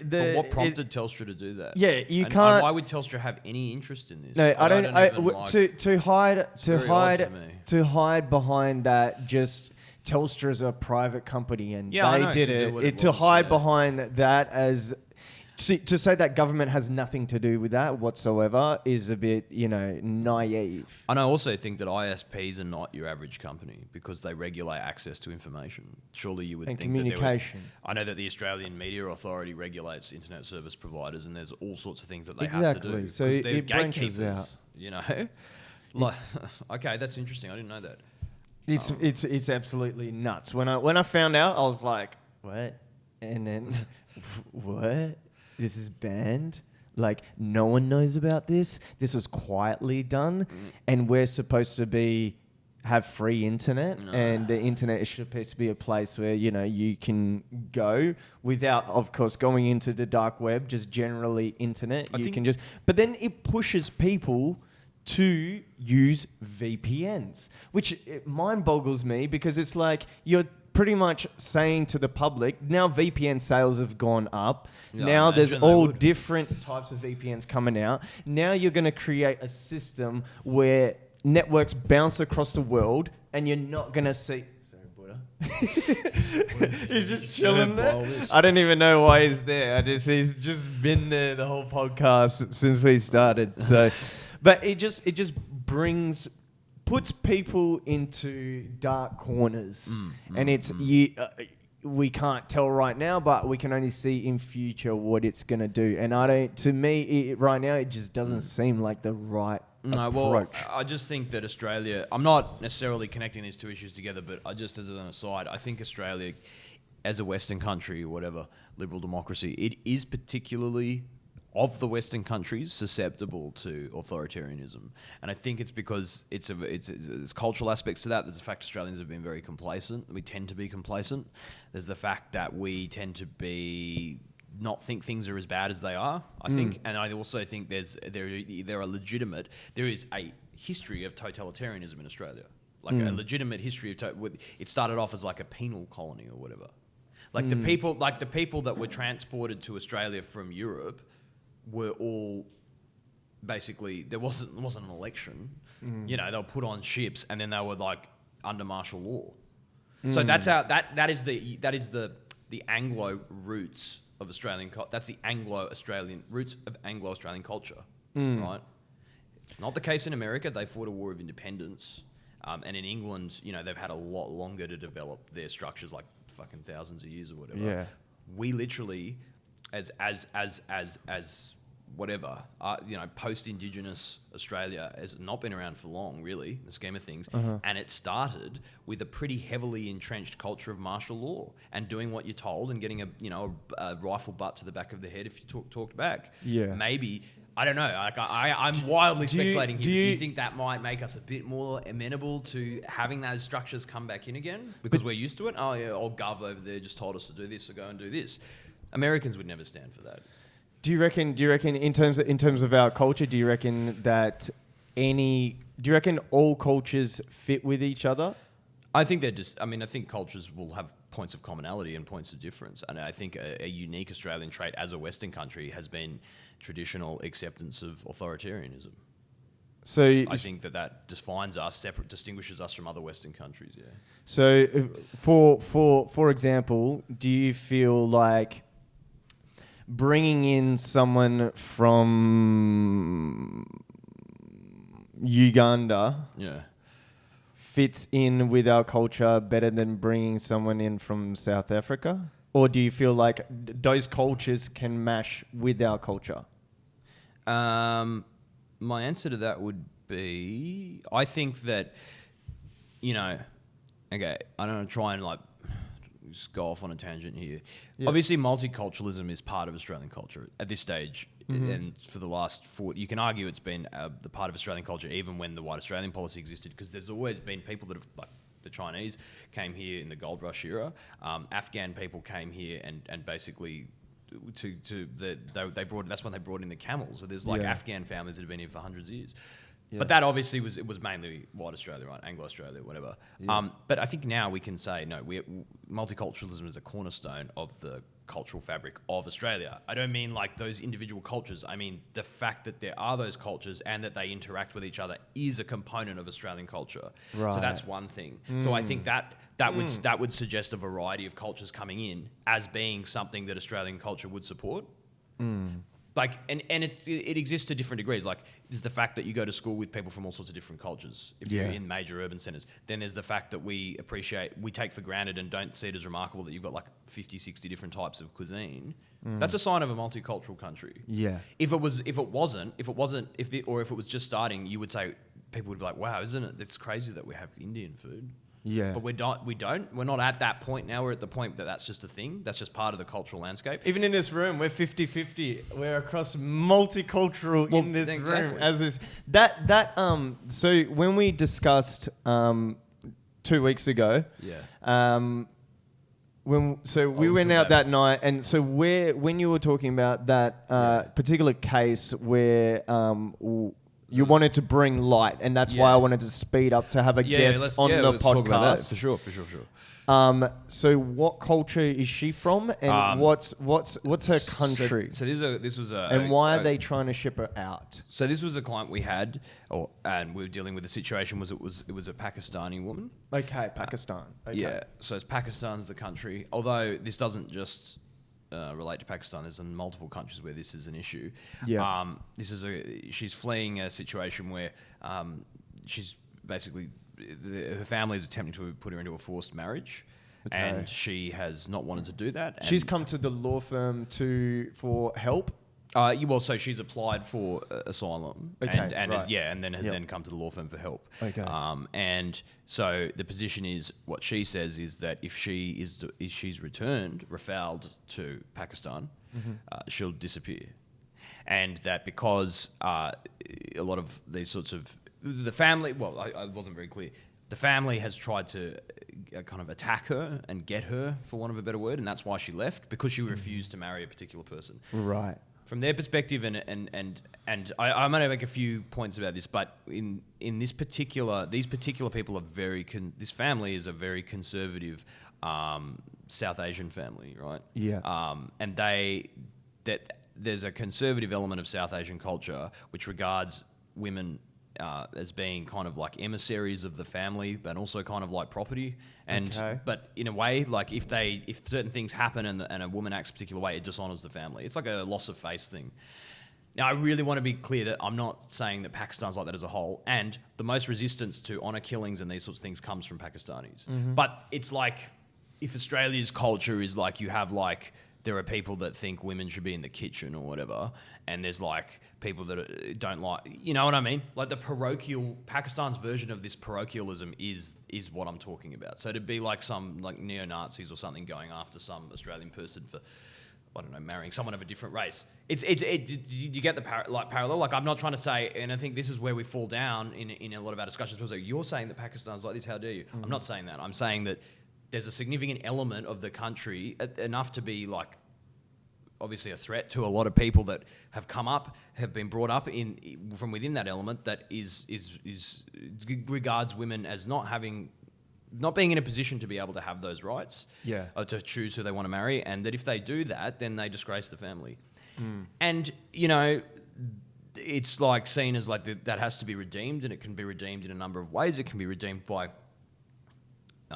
But what prompted Telstra to do that? Yeah, you And can't- why would Telstra have any interest in this? No, I don't. even like- To hide very odd to me. to hide behind that. Just Telstra's a private company, and Yeah, I they know, did to do it. what it To was, hide yeah. behind that as to say that government has nothing to do with that whatsoever is a bit, naive. And I also think that ISPs are not your average company because they regulate access to information. Surely you would And think communication. that I know that the Australian Media Authority regulates internet service providers, and there's all sorts of things that they have to do. Exactly. So 'cause they're it branches gatekeepers, out. You know, like okay, that's interesting. I didn't know that. It's absolutely nuts. When I found out, I was like, what? And then what? This is banned? Like, no one knows about this? This was quietly done, and we're supposed to have free internet, and the internet is supposed to be a place where, you can go without, of course, going into the dark web, just generally internet. But then it pushes people to use VPNs, which it mind boggles me because it's like you're pretty much saying to the public, now VPN sales have gone up. Yeah, now I there's imagine they all would. different types of VPNs coming out. Now you're going to create a system where networks bounce across the world and you're not going to see... Sorry, Buddha. He's just chilling there. I don't even know why he's there. He's just been there the whole podcast since we started. So, but it just puts people into dark corners, and we can't tell right now, but we can only see in future what it's going to do. And right now, it just doesn't seem like the right approach. I just think that Australia, I'm not necessarily connecting these two issues together, but just as an aside, I think Australia, as a Western country or whatever, liberal democracy, it is particularly, of the Western countries, susceptible to authoritarianism. And I think it's because there's cultural aspects to that. There's the fact Australians have been very complacent. We tend to be complacent. There's the fact that we tend to not think things are as bad as they are, I think. And I also think there is a history of totalitarianism in Australia. like a legitimate history of it started off as like a penal colony or whatever. Like the people that were transported to Australia from Europe were all basically there wasn't an election. You know, they were put on ships and then they were like under martial law. So that's how that is the Anglo roots of Australian. That's the Anglo-Australian roots of Anglo-Australian culture, right? Not the case in America. They fought a war of independence, and in England, you know, they've had a lot longer to develop their structures, like fucking thousands of years or whatever. Yeah. We literally, as whatever, you know, post-Indigenous Australia has not been around for long, really, in the scheme of things. And it started with a pretty heavily entrenched culture of martial law and doing what you're told and getting a rifle butt to the back of the head if you talked back. Yeah. Maybe, I don't know. Like I'm wildly speculating here. Do you think that might make us a bit more amenable to having those structures come back in again because we're used to it? Oh yeah, old Gov over there just told us to do this, so go and do this. Americans would never stand for that. Do you reckon in terms of our culture, do you reckon all cultures fit with each other? I think I think cultures will have points of commonality and points of difference. And I think a unique Australian trait as a Western country has been traditional acceptance of authoritarianism. So I think that defines us, distinguishes us from other Western countries. Yeah. So for example, do you feel like bringing in someone from Uganda fits in with our culture better than bringing someone in from South Africa? Or do you feel like those cultures can mash with our culture? My answer to that would be, I think that, you know, okay, I don't want to try and like just go off on a tangent here. Yeah. Obviously, multiculturalism is part of Australian culture at this stage, and for the last 40, you can argue it's been the part of Australian culture even when the White Australian policy existed, because there's always been people that have, like the Chinese came here in the gold rush era, Afghan people came here and basically they brought, that's when they brought in the camels. So there's like Afghan families that have been here for hundreds of years. Yeah. But that obviously was mainly white Australia, right? Anglo-Australia, whatever. Yeah. But I think now we can say, no, multiculturalism is a cornerstone of the cultural fabric of Australia. I don't mean like those individual cultures. I mean the fact that there are those cultures and that they interact with each other is a component of Australian culture. Right. So that's one thing. So I think that would suggest a variety of cultures coming in as being something that Australian culture would support. Like, and it exists to different degrees. Like, there's the fact that you go to school with people from all sorts of different cultures if you're in major urban centres. Then there's the fact that we take for granted and don't see it as remarkable that you've got like 50, 60 different types of cuisine. That's a sign of a multicultural country. Yeah. If it was just starting, you would say, people would be like, wow, isn't it? It's crazy that we have Indian food. Yeah. But we're not at that point now. We're at the point that that's just a thing. That's just part of the cultural landscape. Even in this room, we're 50-50. We're across multicultural in this room. As this so when we discussed 2 weeks ago, we went out that night, and so when you were talking about that particular case where you wanted to bring light, and that's why I wanted to spead up to have a guest on the podcast. Talk about that. For sure. So what culture is she from, and what's her country? So this was a and why are they trying to ship her out? So this was a client we had, and we were dealing with the situation. It was a Pakistani woman. Okay, Pakistan. Okay. Yeah. So Pakistan's the country, although this doesn't just relate to Pakistan. There's in multiple countries where this is an issue. Yeah. She's fleeing a situation where she's basically her family is attempting to put her into a forced marriage, and she has not wanted to do that. She's come to the law firm for help. So she's applied for asylum, and then has then come to the law firm for help. Okay. And so the position is, what she says is that if she's refouled to Pakistan, she'll disappear, and that because a lot of these sorts of the family, I wasn't very clear. The family has tried to kind of attack her and get her, for want of a better word, and that's why she left, because she refused to marry a particular person. Right. from their perspective, and I'm going to make a few points about this, but in these particular people are this family is a very conservative South Asian family, right? Yeah. And there's a conservative element of South Asian culture which regards women as being kind of like emissaries of the family, but also kind of like property. And but in a way, like if certain things happen and a woman acts a particular way, it dishonors the family. It's like a loss of face thing. Now, I really want to be clear that I'm not saying that Pakistan's like that as a whole, and the most resistance to honour killings and these sorts of things comes from Pakistanis. Mm-hmm. But it's like if Australia's culture is like you have like there are people that think women should be in the kitchen or whatever, and there's like people that don't like, you know what I mean? Like the Pakistan's version of this parochialism is what I'm talking about. So to be like some like neo-Nazis or something going after some Australian person for, I don't know, marrying someone of a different race. You get the parallel? Like I'm not trying to say, and I think this is where we fall down in a lot of our discussions. Because you're saying that Pakistan's like this, how dare you? Mm-hmm. I'm not saying that. I'm saying that there's a significant element of the country, enough to be like obviously a threat to a lot of people that have come up, have been brought up from within that element that is regards women as not being in a position to be able to have those rights, to choose who they want to marry, and that if they do that, then they disgrace the family. Mm. And, you know, it's like seen as like that has to be redeemed, and it can be redeemed in a number of ways. It can be redeemed by,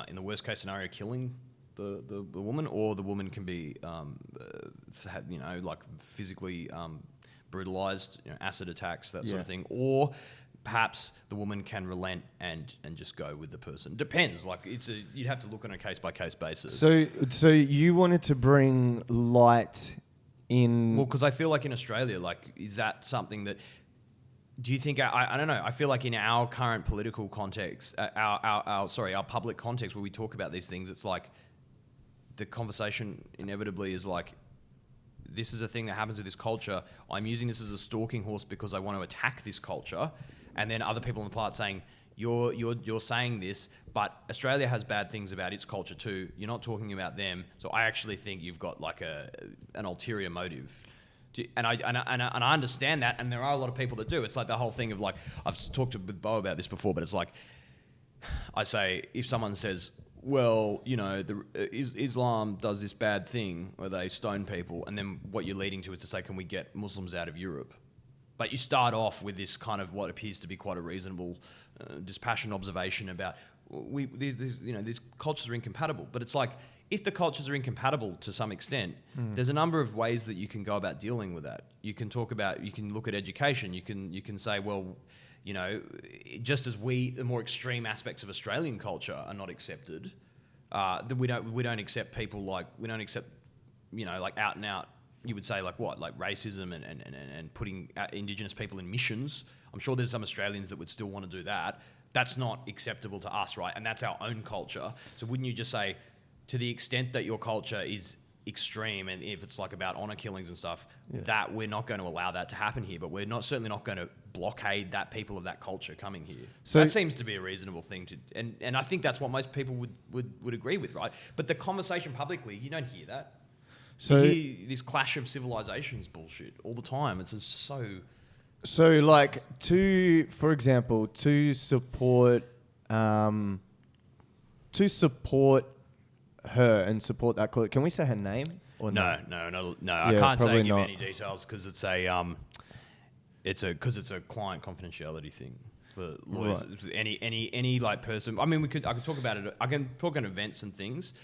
in the worst case scenario, killing the woman, or the woman can be, like physically brutalized, acid attacks, that sort of thing, or perhaps the woman can relent and just go with the person. Depends. Like you'd have to look on a case by case basis. So you wanted to bring light in. Well, because I feel like in Australia, like, is that something that? Do you think I don't know? I feel like in our current political context, our public context where we talk about these things, it's like the conversation inevitably is like, this is a thing that happens with this culture. I'm using this as a stalking horse because I want to attack this culture. And then other people on the part saying, you're saying this, but Australia has bad things about its culture too. You're not talking about them. So I actually think you've got like an ulterior motive. And I understand that, and there are a lot of people that do. It's like the whole thing of like, I've talked with Bo about this before, but it's like, I say, if someone says, well, you know, Islam does this bad thing where they stone people, and then what you're leading to is to say, can we get Muslims out of Europe? But you start off with this kind of what appears to be quite a reasonable, dispassionate observation about these cultures are incompatible. But it's like, if the cultures are incompatible to some extent, there's a number of ways that you can go about dealing with that. You can look at education. You can say, well, you know, just as the more extreme aspects of Australian culture are not accepted, that we don't accept people like, we don't accept, you know, like out and out, you would say like what, like racism and putting Indigenous people in missions. I'm sure there's some Australians that would still want to do that. That's not acceptable to us, right? And that's our own culture. So wouldn't you just say, to the extent that your culture is extreme, and if it's like about honour killings and stuff, that we're not going to allow that to happen here, but we're certainly not going to blockade that people of that culture coming here. So that seems to be a reasonable thing to, and I think that's what most people would agree with, right? But the conversation publicly, you don't hear that. So you hear this clash of civilizations bullshit all the time. It's just so. So like for example, to support her and support that cause. Can we say her name? Or no. I can't say give any details because it's a client confidentiality thing for lawyers. Right. Any like person. I mean, I could talk about it. I can talk on events and things,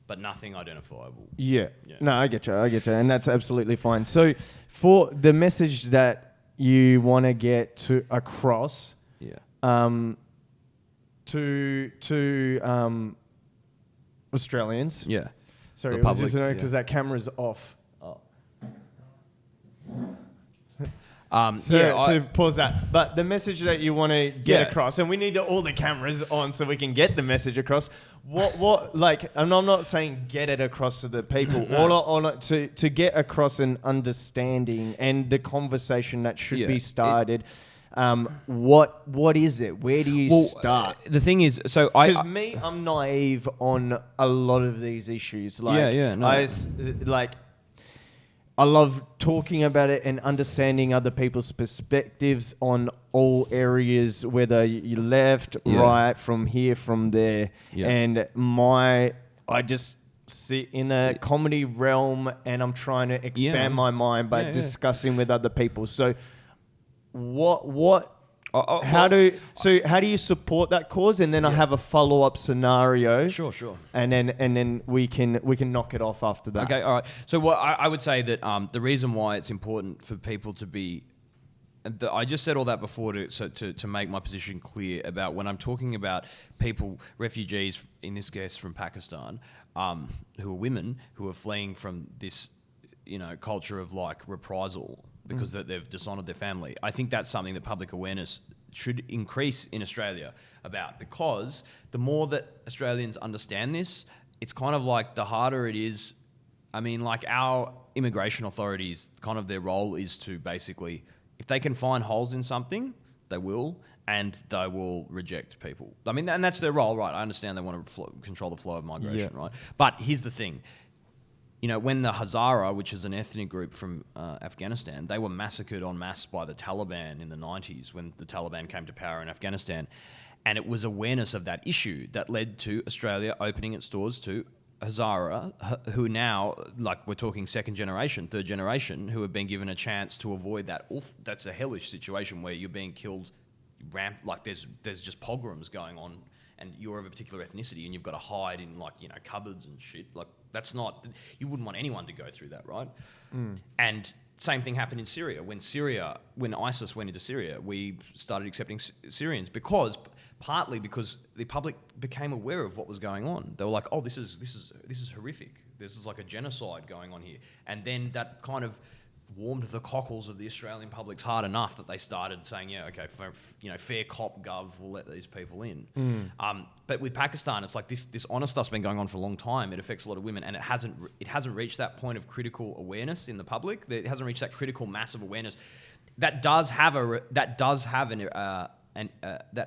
but nothing identifiable. Yeah. No, I get you, and that's absolutely fine. So, for the message that you want to get across, to Australians. Yeah. Sorry, because that camera's off. Oh. To pause that. But the message that you want to get across, and we need all the cameras on so we can get the message across. And I'm not saying get it across to the people, to get across an understanding and the conversation that should be started. What is it? Where do you start? The thing is, I'm naive on a lot of these issues. I love talking about it and understanding other people's perspectives on all areas, whether you left, right, from here, from there. Yeah. And I just sit in a comedy realm and I'm trying to expand my mind by discussing with other people. So how do you support that cause? And then I have a follow-up scenario. Sure. And then we can knock it off after that. Okay, all right. So what I would say that the reason why it's important for people to be, I just said all that before to make my position clear about when I'm talking about people, refugees, in this case from Pakistan, who are women who are fleeing from this, culture of like reprisal because they've dishonoured their family. I think that's something that public awareness should increase in Australia about, because the more that Australians understand this, it's kind of like the harder it is. I mean, like our immigration authorities, kind of their role is to basically, if they can find holes in something, they will, and they will reject people. I mean, and that's their role, right? I understand they want to control the flow of migration, right? But here's the thing. When the Hazara, which is an ethnic group from Afghanistan, they were massacred en masse by the Taliban in the 90s when the Taliban came to power in Afghanistan. And it was awareness of that issue that led to Australia opening its doors to Hazara, who now, like we're talking second generation, third generation, who have been given a chance to avoid that. That's a hellish situation where you're being killed, like there's just pogroms going on, and you're of a particular ethnicity, and you've got to hide in cupboards and shit. Like you wouldn't want anyone to go through that, right? And same thing happened in Syria. When ISIS went into Syria, we started accepting Syrians partly because the public became aware of what was going on. They were like, "Oh, this is horrific. This is like a genocide going on here." And then that kind of warmed the cockles of the Australian public's heart enough that they started saying, "Yeah, okay, fair cop gov will let these people in." But with Pakistan, it's like this honest stuff's been going on for a long time. It affects a lot of women, and it hasn't reached that point of critical awareness in the public. It hasn't reached that critical mass of awareness that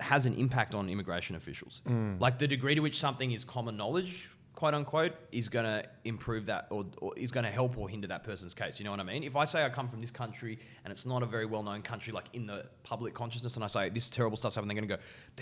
has an impact on immigration officials. Like the degree to which something is common knowledge, quote unquote, is going to improve that or is going to help or hinder that person's case. You know what I mean? If I say I come from this country and it's not a very well-known country, like in the public consciousness, and I say this terrible stuff's happening, they're going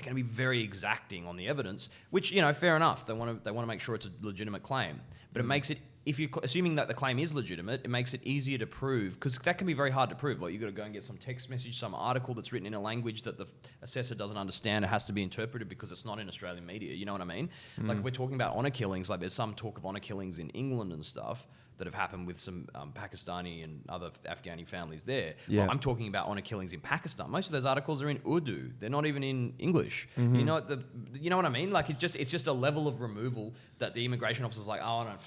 to be very exacting on the evidence, which, fair enough. They want to make sure it's a legitimate claim. But it makes it, if you're assuming that the claim is legitimate, it makes it easier to prove, because that can be very hard to prove. Like, you've got to go and get some text message, some article that's written in a language that the assessor doesn't understand. It has to be interpreted because it's not in Australian media. You know what I mean? Like, if we're talking about honour killings, like there's some talk of honour killings in England and stuff that have happened with some Pakistani and other Afghani families there. Yeah. Well, I'm talking about honour killings in Pakistan. Most of those articles are in Urdu. They're not even in English. You know what I mean? Like, it's just a level of removal that the immigration officer's like, oh, I don't...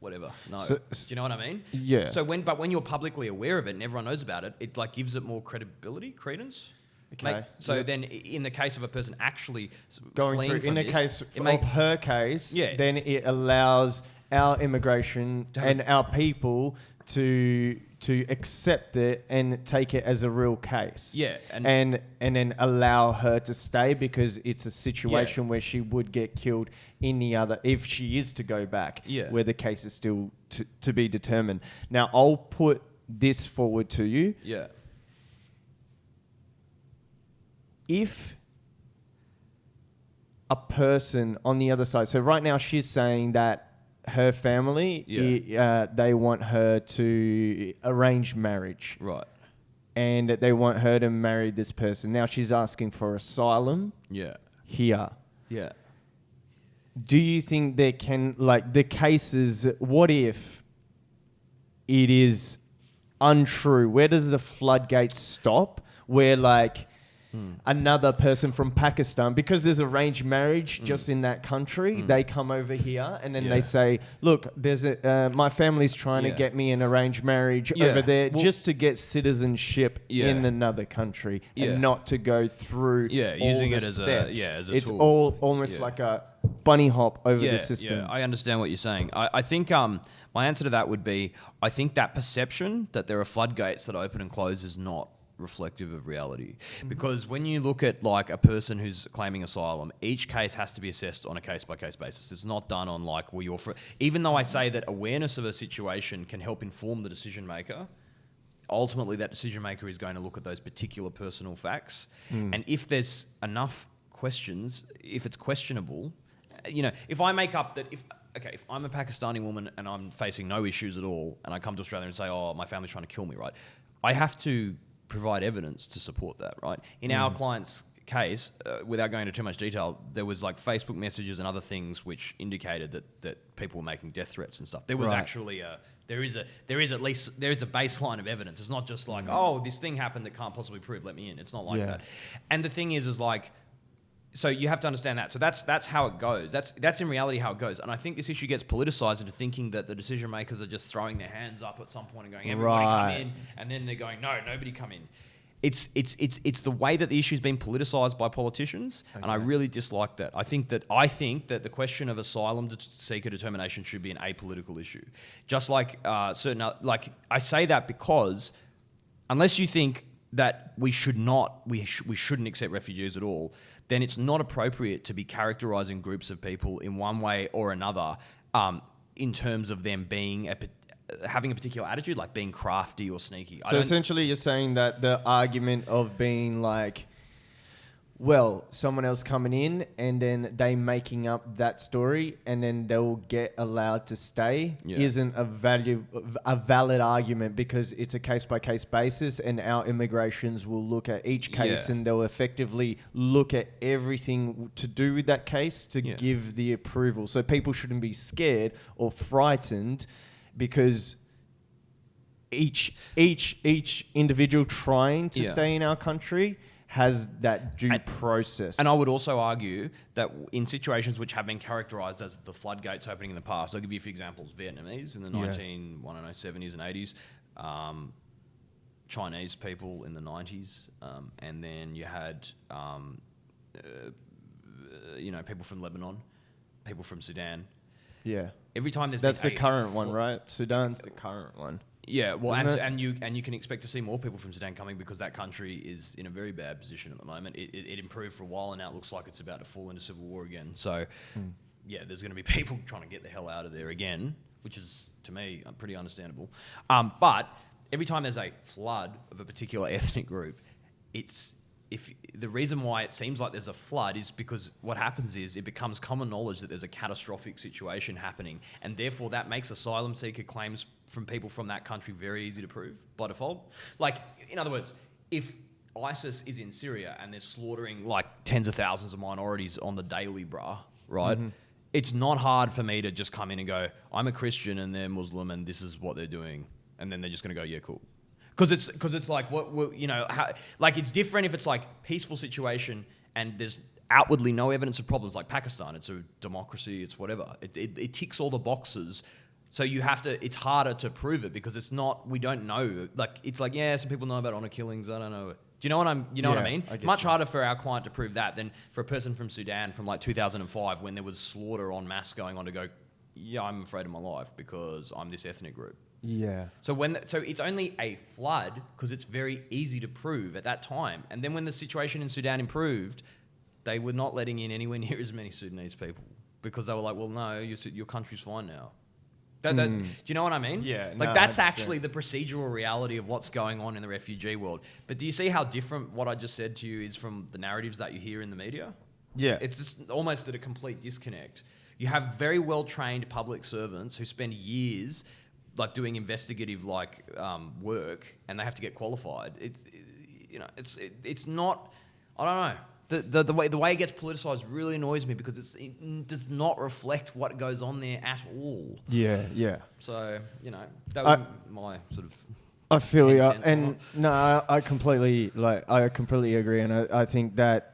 whatever. No. Do you know what I mean? Yeah. So when you're publicly aware of it and everyone knows about it, it like gives it more credence. Okay. Then in the case of a person actually going fleeing through, in the case of her case, then it allows our immigration and our people to accept it and take it as a real case. Yeah. And then allow her to stay, because it's a situation where she would get killed if she is to go back, where the case is still to be determined. Now, I'll put this forward to you. Yeah. If a person on the other side, so right now she's saying that her family, they want her to arrange marriage. Right. And they want her to marry this person. Now she's asking for asylum. Yeah. Here. Yeah. Do you think there can, the cases, what if it is untrue? Where does the floodgates stop? Where, another person from Pakistan, because there's arranged marriage just in that country, they come over here and then they say, look, there's my family's trying to get me an arranged marriage over there, just to get citizenship in another country and not to go through using it as steps. as a it's tool. all almost like a bunny hop over the system. Yeah, I understand what you're saying. I think my answer to that would be, I think that perception that there are floodgates that open and close is not reflective of reality. Because when you look at like a person who's claiming asylum, each case has to be assessed on a case-by-case basis. It's not done on like, even though I say that awareness of a situation can help inform the decision maker, ultimately that decision maker is going to look at those particular personal facts. And if there's enough questions, if it's questionable, if I make up that if I'm a Pakistani woman and I'm facing no issues at all, and I come to Australia and say, oh, my family's trying to kill me, right? I have to provide evidence to support that, right? In our client's case, without going into too much detail, there was like Facebook messages and other things which indicated that people were making death threats and stuff. There was actually there is a baseline of evidence. It's not just like, oh, this thing happened that can't possibly prove, let me in. It's not like that. And the thing is like, so you have to understand that. So that's how it goes. That's in reality how it goes. And I think this issue gets politicized into thinking that the decision makers are just throwing their hands up at some point and going, everybody come in, and then they're going, no, nobody come in. It's the way that the issue's been politicized by politicians, and I really dislike that. I think that the question of asylum seeker determination should be an apolitical issue. Just like I say that because unless you think that we shouldn't accept refugees at all, then it's not appropriate to be characterising groups of people in one way or another in terms of them being having a particular attitude, like being crafty or sneaky. So essentially you're saying that the argument of being like, well, someone else coming in and then they making up that story and then they'll get allowed to stay isn't a valid argument, because it's a case-by-case basis, and our immigrations will look at each case and they'll effectively look at everything to do with that case to give the approval. So people shouldn't be scared or frightened, because each individual trying to stay in our country has that due process. And I would also argue that in situations which have been characterised as the floodgates opening in the past, I'll give you a few examples. Vietnamese in the 70s and 80s, Chinese people in the 90s, and then you had people from Lebanon, people from Sudan. Yeah. Every time that's the current one, right? Sudan's the current one. Yeah, well, and you can expect to see more people from Sudan coming, because that country is in a very bad position at the moment. It improved for a while, and now it looks like it's about to fall into civil war again. So, there's going to be people trying to get the hell out of there again, which is, to me, pretty understandable. But every time there's a flood of a particular ethnic group, the reason why it seems like there's a flood is because what happens is it becomes common knowledge that there's a catastrophic situation happening, and therefore that makes asylum seeker claims from people from that country very easy to prove by default. Like, in other words, if ISIS is in Syria and they're slaughtering like tens of thousands of minorities on the daily, right? It's not hard for me to just come in and go, I'm a Christian and they're Muslim and this is what they're doing, and then they're just going to go, yeah, cool. Because it's like it's different if it's like peaceful situation and there's outwardly no evidence of problems, like Pakistan. It's a democracy. It's whatever. It ticks all the boxes. So it's harder to prove it because it's not. We don't know. Like it's like, yeah, some people know about honor killings. I don't know. Do you know what I mean? Much harder for our client to prove that than for a person from Sudan from like 2005 when there was slaughter en masse going on to go, yeah, I'm afraid of my life because I'm this ethnic group. Yeah. So it's only a flood because it's very easy to prove at that time. And then when the situation in Sudan improved, they were not letting in anywhere near as many Sudanese people because they were like, well, no, your country's fine now. Do you know what I mean? Yeah. Like that's 100%. Actually the procedural reality of what's going on in the refugee world. But do you see how different what I just said to you is from the narratives that you hear in the media? Yeah. It's just almost at a complete disconnect. You have very well-trained public servants who spend years like doing investigative work, and they have to get qualified. It's not. I don't know. The way it gets politicized really annoys me because it does not reflect what goes on there at all. Yeah, yeah. So that was my sort of. I feel you, and no, I completely agree, and I think that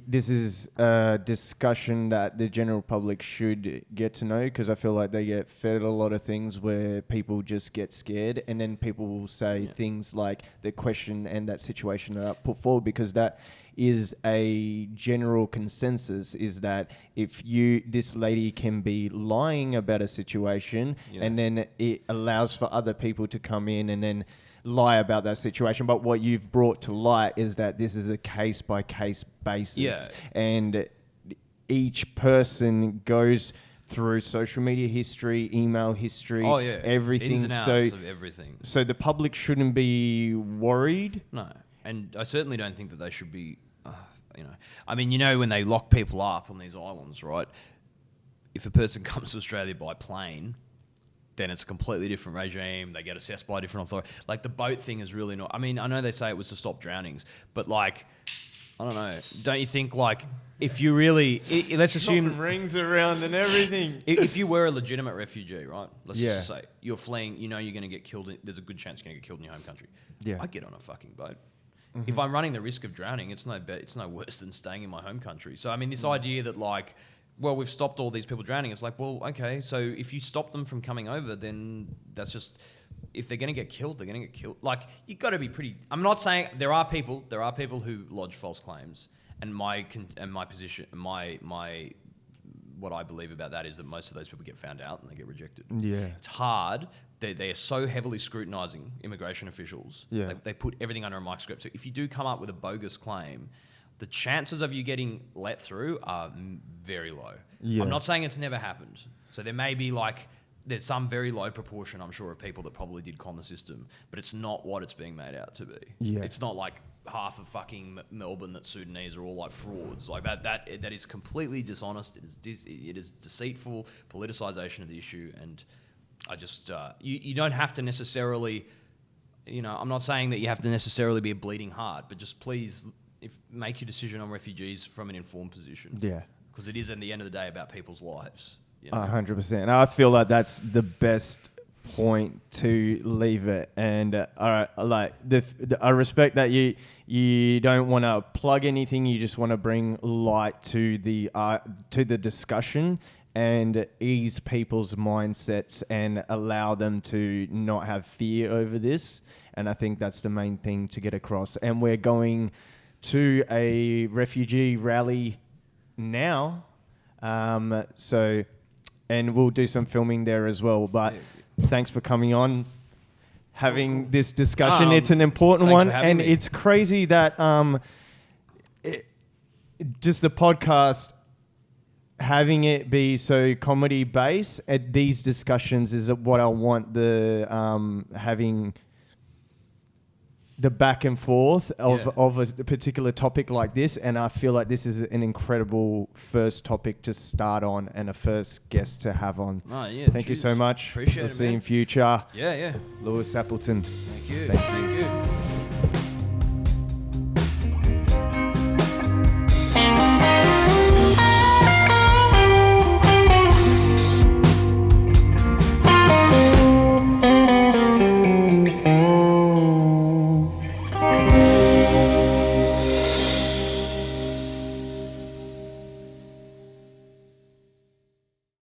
this is a discussion that the general public should get to know, because I feel like they get fed a lot of things where people just get scared, and then people will say things like the question and that situation are put forward because that is a general consensus is that if this lady can be lying about a situation and then it allows for other people to come in and then lie about that situation. But what you've brought to light is that this is a case by case basis and each person goes through social media history, email history, everything. Ins and outs of everything. So the public shouldn't be worried. No, and I certainly don't think that they should be. I mean, when they lock people up on these islands, right? If a person comes to Australia by plane, then it's a completely different regime. They get assessed by a different authority. Like the boat thing is really not. I mean, I know they say it was to stop drownings, but like, I don't know. Don't you think like if you really, let's assume rings around and everything. If you were a legitimate refugee, right? Let's just say you're fleeing. You're going to get killed. There's a good chance you're going to get killed in your home country. Yeah, I'd get on a fucking boat. Mm-hmm. If I'm running the risk of drowning, it's no worse than staying in my home country. So I mean, this idea that like, well, we've stopped all these people drowning. It's like, well, okay, so if you stop them from coming over, then that's just, if they're going to get killed, they're going to get killed. Like, you got to be pretty. I'm not saying there are people who lodge false claims, and my position, what I believe about that is that most of those people get found out and they get rejected. Yeah, it's hard. They are so heavily scrutinising immigration officials. Yeah, they put everything under a microscope. So if you do come up with a bogus claim, the chances of you getting let through are very low. Yeah. I'm not saying it's never happened. So there may be like, there's some very low proportion, I'm sure, of people that probably did con the system, but it's not what it's being made out to be. Yeah. It's not like half of fucking Melbourne that Sudanese are all like frauds. Like that is completely dishonest. It is deceitful politicisation of the issue. And I just, you don't have to necessarily, I'm not saying that you have to necessarily be a bleeding heart, but just please, make your decision on refugees from an informed position. Yeah. Because it is, at the end of the day, about people's lives. 100%. I feel like that's the best point to leave it. And I respect that you don't want to plug anything. You just want to bring light to the discussion and ease people's mindsets and allow them to not have fear over this. And I think that's the main thing to get across. And we're going to a refugee rally now. And we'll do some filming there as well. But thanks for coming on, having this discussion. It's an important one. And it's crazy that just the podcast, having it be so comedy based at these discussions is what I want, having the back and forth of a particular topic like this. And I feel like this is an incredible first topic to start on and a first guest to have on. Thank you so much. Appreciate it, see you in future. Yeah. Lewis Appleton. Thank you. Thank you.